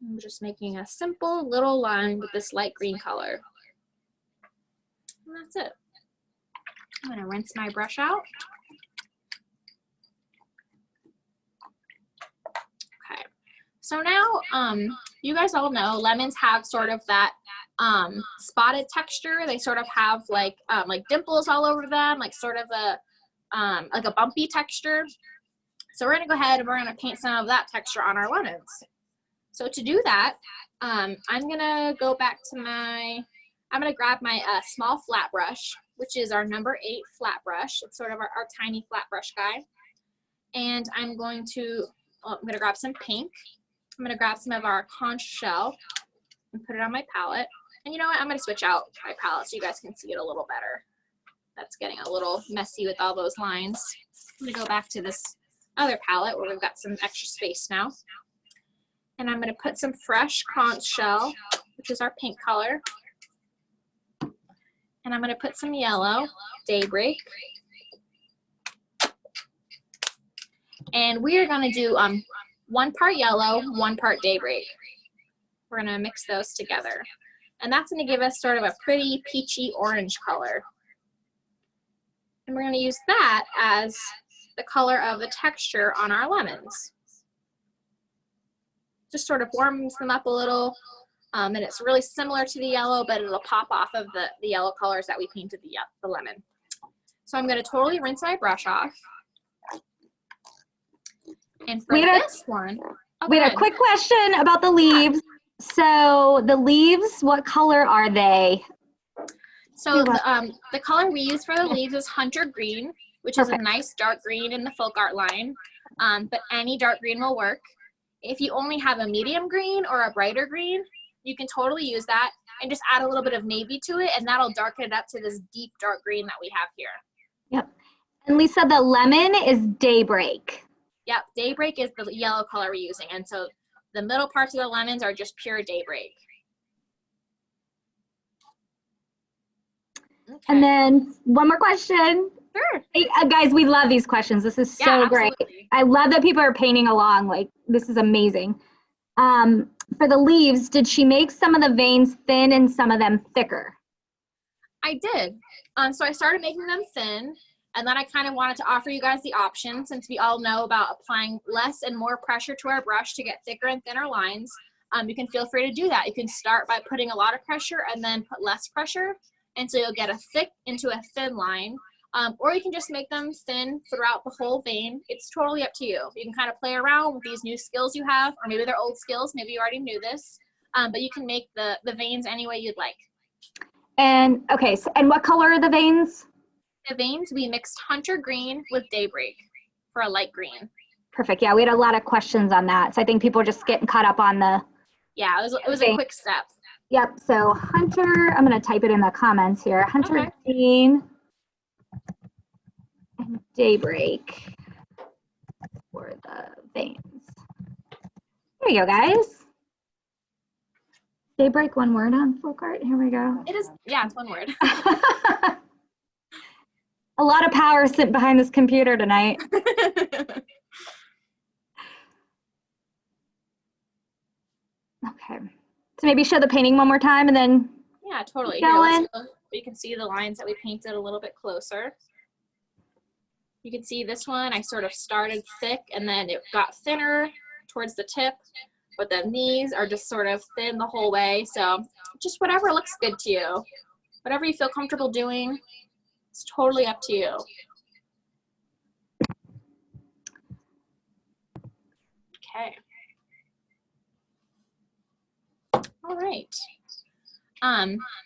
I'm just making a simple little line with this light green color. And that's it. I'm gonna rinse my brush out. So now, you guys all know lemons have sort of that spotted texture. They sort of have like dimples all over them, like sort of like a bumpy texture. So we're gonna go ahead and we're gonna paint some of that texture on our lemons. So to do that, I'm gonna go back to I'm gonna grab my small flat brush, which is our number 8 flat brush. It's sort of our tiny flat brush guy. And I'm gonna grab some pink. I'm gonna grab some of our conch shell and put it on my palette. And you know what, I'm gonna switch out my palette so you guys can see it a little better. That's getting a little messy with all those lines. I'm gonna go back to this other palette where we've got some extra space now. And I'm gonna put some fresh conch shell, which is our pink color. And I'm gonna put some yellow, Daybreak. And we are gonna do 1 part yellow, 1 part Daybreak. We're gonna mix those together. And that's gonna give us sort of a pretty peachy orange color. And we're gonna use that as the color of the texture on our lemons. Just sort of warms them up a little. And it's really similar to the yellow, but it'll pop off of the yellow colors that we painted the lemon. So I'm gonna totally rinse my brush off. And for this one, we had a quick question about the leaves. So the leaves, what color are they? So the color we use for the leaves is hunter green, which is a nice dark green in the FolkArt line, but any dark green will work. If you only have a medium green or a brighter green, you can totally use that and just add a little bit of navy to it, and that'll darken it up to this deep dark green that we have here. Yep. And Lisa, the lemon is Daybreak. Yep, Daybreak is the yellow color we're using, and so the middle parts of the lemons are just pure Daybreak. Okay. And then one more question. Sure. Hey, guys, we love these questions. This is so great. I love that people are painting along. Like, this is amazing. For the leaves, did she make some of the veins thin and some of them thicker? I did. So I started making them thin, and then I kind of wanted to offer you guys the option, since we all know about applying less and more pressure to our brush to get thicker and thinner lines. You can feel free to do that. You can start by putting a lot of pressure and then put less pressure, and so you'll get a thick into a thin line. Or you can just make them thin throughout the whole vein. It's totally up to you. You can kind of play around with these new skills you have, or maybe they're old skills, maybe you already knew this. but you can make the veins any way you'd like. And okay, so, and what color are the veins? The veins, we mixed hunter green with daybreak for a light green. Perfect. Yeah, we had a lot of questions on that. So I think people are just getting caught up on the. Yeah, it was a quick step. Yep. So hunter, I'm going to type it in the comments here. Hunter green and daybreak for the veins. There you go, guys. Daybreak, one word on FolkArt. Here we go. It is, yeah, it's one word. A lot of power sitting behind this computer tonight. Okay. So maybe show the painting one more time and then. Yeah, totally. Here, let's go. You can see the lines that we painted a little bit closer. You can see this one, I sort of started thick and then it got thinner towards the tip, but then these are just sort of thin the whole way. So just whatever looks good to you, whatever you feel comfortable doing, it's totally up to you. Okay. All right.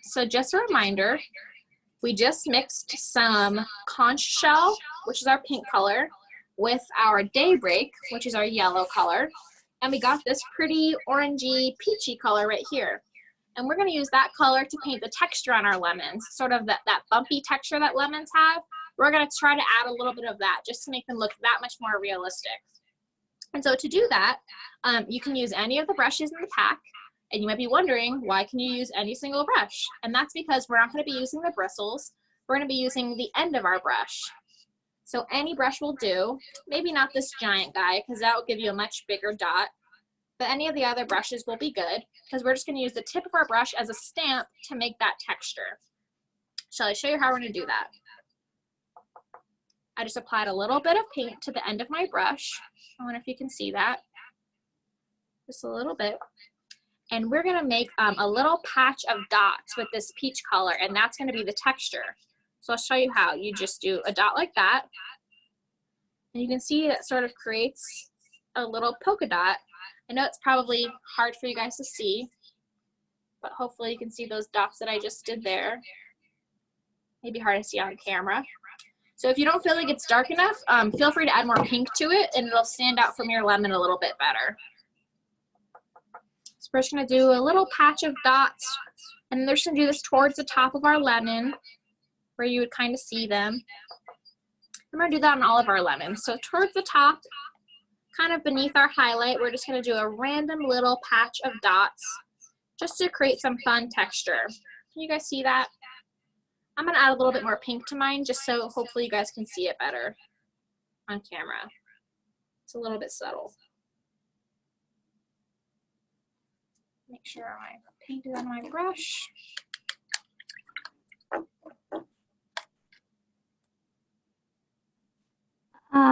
So just a reminder, we just mixed some conch shell, which is our pink color, with our daybreak, which is our yellow color. And we got this pretty orangey, peachy color right here. And we're gonna use that color to paint the texture on our lemons, sort of that bumpy texture that lemons have. We're gonna try to add a little bit of that just to make them look that much more realistic. And so to do that, you can use any of the brushes in the pack. And you might be wondering, why can you use any single brush? And that's because we're not going to be using the bristles. We're going to be using the end of our brush. So any brush will do. Maybe not this giant guy, because that will give you a much bigger dot. But any of the other brushes will be good, because we're just going to use the tip of our brush as a stamp to make that texture. Shall I show you how we're going to do that? I just applied a little bit of paint to the end of my brush. I wonder if you can see that. Just a little bit. And we're gonna make a little patch of dots with this peach color, and that's gonna be the texture. So I'll show you how. You just do a dot like that, and you can see that sort of creates a little polka dot. I know it's probably hard for you guys to see, but hopefully you can see those dots that I just did there. Maybe hard to see on camera. So if you don't feel like it's dark enough, feel free to add more pink to it, and it'll stand out from your lemon a little bit better. So we're just going to do a little patch of dots, and they're just going to do this towards the top of our lemon where you would kind of see them. I'm going to do that on all of our lemons. So towards the top, kind of beneath our highlight, we're just going to do a random little patch of dots just to create some fun texture. Can you guys see that? I'm going to add a little bit more pink to mine just so hopefully you guys can see it better on camera. It's a little bit subtle. Make sure I paint it on my brush.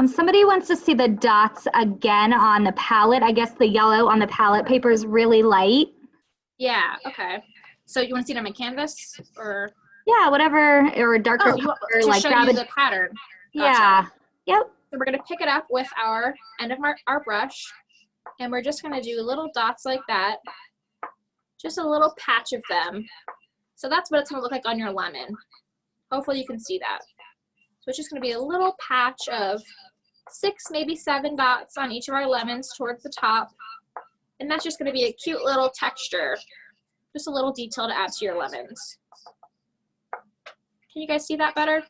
Somebody wants to see the dots again on the palette. I guess the yellow on the palette paper is really light. Yeah, okay. So you want to see it on my canvas, or? Yeah, whatever, or darker color, to like show grab you it. the pattern. Gotcha. Yeah, yep. So we're going to pick it up with our end of our brush, and we're just going to do little dots like that. Just a little patch of them. So that's what it's going to look like on your lemon. Hopefully you can see that. So it's just going to be a little patch of 6, maybe 7 dots on each of our lemons towards the top. And that's just going to be a cute little texture. Just a little detail to add to your lemons. Can you guys see that better?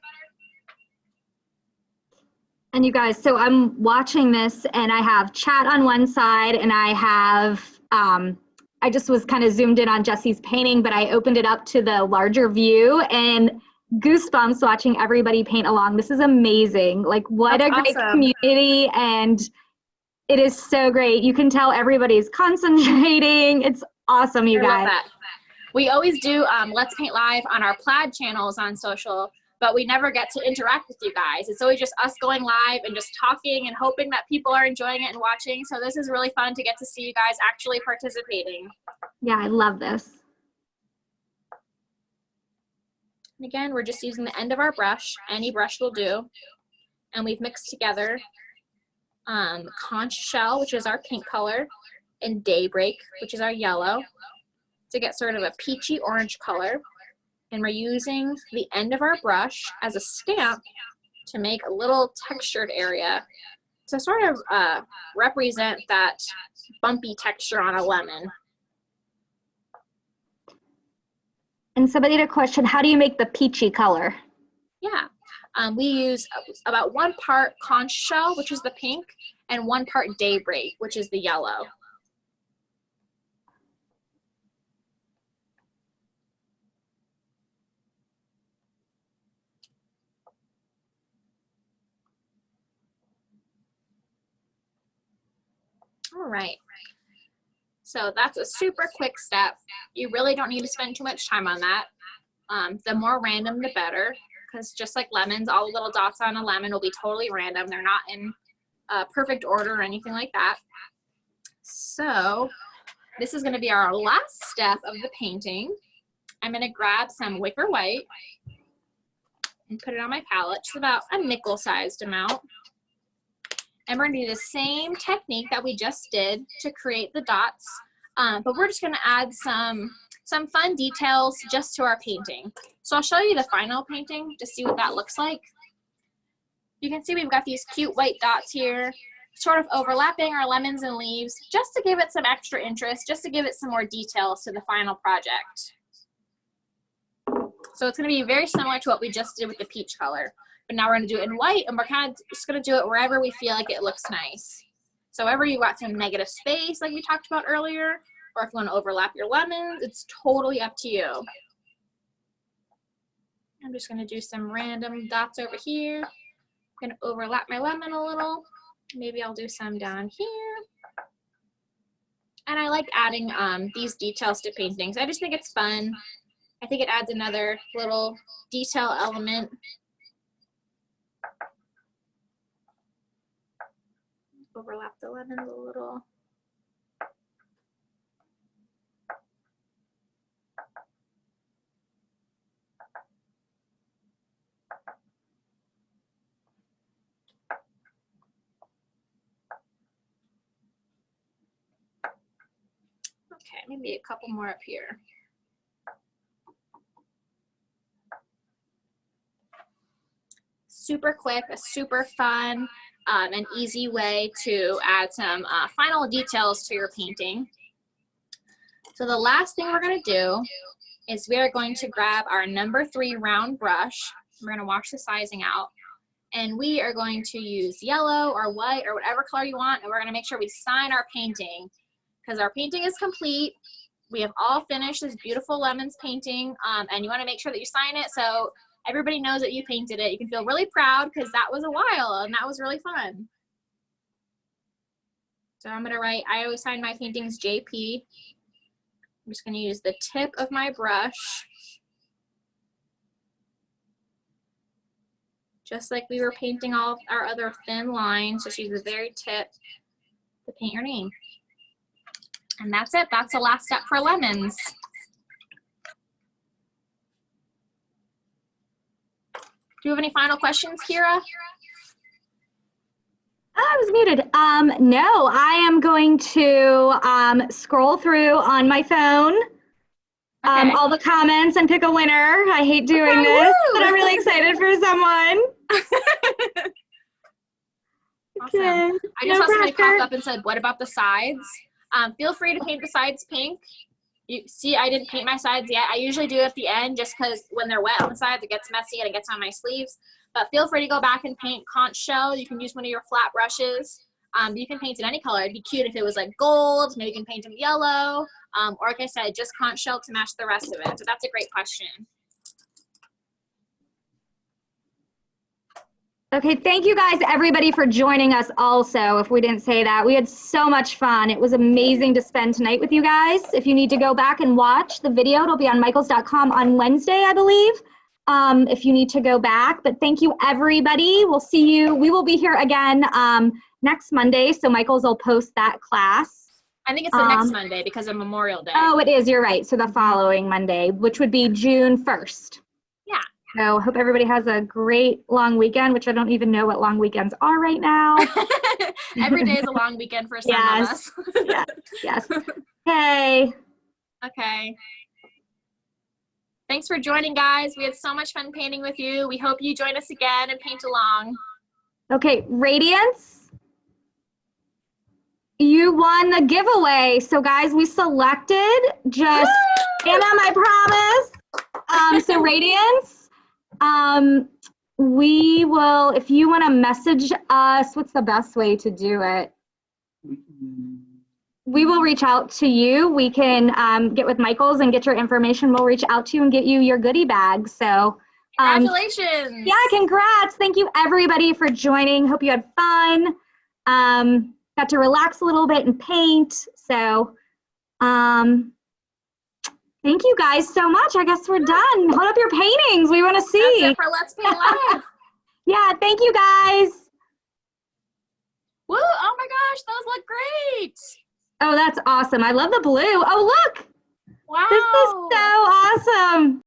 And you guys, so I'm watching this and I have chat on one side and I have, I just was kind of zoomed in on Jessie's painting, but I opened it up to the larger view and goosebumps watching everybody paint along. This is amazing. Like, what a great community, and it is so great. You can tell everybody's concentrating. It's awesome, you guys. I love that. We always do Let's Paint Live on our Plaid channels on social, but we never get to interact with you guys. It's always just us going live and just talking and hoping that people are enjoying it and watching. So this is really fun to get to see you guys actually participating. Yeah, I love this. And again, we're just using the end of our brush. Any brush will do. And we've mixed together Conch shell, which is our pink color, and Daybreak, which is our yellow. to get sort of a peachy orange color. And we're using the end of our brush as a stamp to make a little textured area to sort of represent that bumpy texture on a lemon. And somebody had a question, how do you make the peachy color? Yeah, we use about 1 part conch shell, which is the pink, and 1 part daybreak, which is the yellow. All right, so that's a super quick step. You really don't need to spend too much time on that. The more random, the better, because just like lemons, all the little dots on a lemon will be totally random. They're not in perfect order or anything like that. So this is going to be our last step of the painting. I'm going to grab some wicker white and put it on my palette, just about a nickel-sized amount. And we're going to do the same technique that we just did to create the dots, but we're just going to add some fun details just to our painting. So I'll show you the final painting to see what that looks like. You can see we've got these cute white dots here, sort of overlapping our lemons and leaves, just to give it some extra interest, just to give it some more details to the final project. So it's going to be very similar to what we just did with the peach color. But now we're going to do it in white, and we're kind of just going to do it wherever we feel like it looks nice. So wherever you got some negative space, like we talked about earlier, or if you want to overlap your lemons, it's totally up to you. I'm just going to do some random dots over here. I'm going to overlap my lemon a little. Maybe I'll do some down here. And I like adding these details to paintings. I just think it's fun. I think it adds another little detail element. Overlap the lemons a little. Okay, maybe a couple more up here. Super quick, a super fun, an easy way to add some final details to your painting. So the last thing we're going to do is we are going to grab our number 3 round brush. We're going to wash the sizing out, and we are going to use yellow or white or whatever color you want, and we're going to make sure we sign our painting, because our painting is complete. We have all finished this beautiful lemons painting, and you want to make sure that you sign it so everybody knows that you painted it. You can feel really proud because that was a while and that was really fun. So I'm going to write, I always sign my paintings JP. I'm just going to use the tip of my brush, just like we were painting all of our other thin lines. Just use the very tip to paint your name. And that's it. That's the last step for lemons. Do you have any final questions, Kira? I was muted. No, I am going to scroll through on my phone all the comments and pick a winner. I hate doing this, but I'm really excited for someone. Awesome. Okay. I just saw somebody pop up and said, what about the sides? Feel free to paint the sides pink. You see, I didn't paint my sides yet. I usually do it at the end just because when they're wet on the sides, it gets messy and it gets on my sleeves. But feel free to go back and paint conch shell. You can use one of your flat brushes. You can paint it any color. It'd be cute if it was like gold. Maybe you can paint them yellow. Or like I said, just conch shell to match the rest of it. So that's a great question. Okay, thank you guys, everybody, for joining us also. If we didn't say that, we had so much fun. It was amazing to spend tonight with you guys. If you need to go back and watch the video, it'll be on michaels.com on Wednesday, I believe, if you need to go back. But thank you, everybody. We'll see you. We will be here again next Monday, so Michaels will post that class. I think it's the next Monday because of Memorial Day. Oh, it is. You're right. So the following Monday, which would be June 1st. Yeah. So hope everybody has a great long weekend, which I don't even know what long weekends are right now. Every day is a long weekend for some of us. Yes. Okay. Okay. Thanks for joining, guys. We had so much fun painting with you. We hope you join us again and paint along. Okay, Radiance, you won the giveaway. So guys, we selected just Anna, I promise. So Radiance, we will, if you want to message us, what's the best way to do it? We will reach out to you. We can get with Michaels and get your information. We'll reach out to you and get you your goodie bag. So congratulations. Yeah, congrats. Thank you everybody for joining. Hope you had fun. Got to relax a little bit and paint. So thank you guys so much. I guess we're done. Hold up your paintings. We want to see. That's it for Let's Paint Live. Yeah, thank you guys. Woo, oh my gosh, those look great. Oh, that's awesome. I love the blue. Oh, look. Wow. This is so awesome.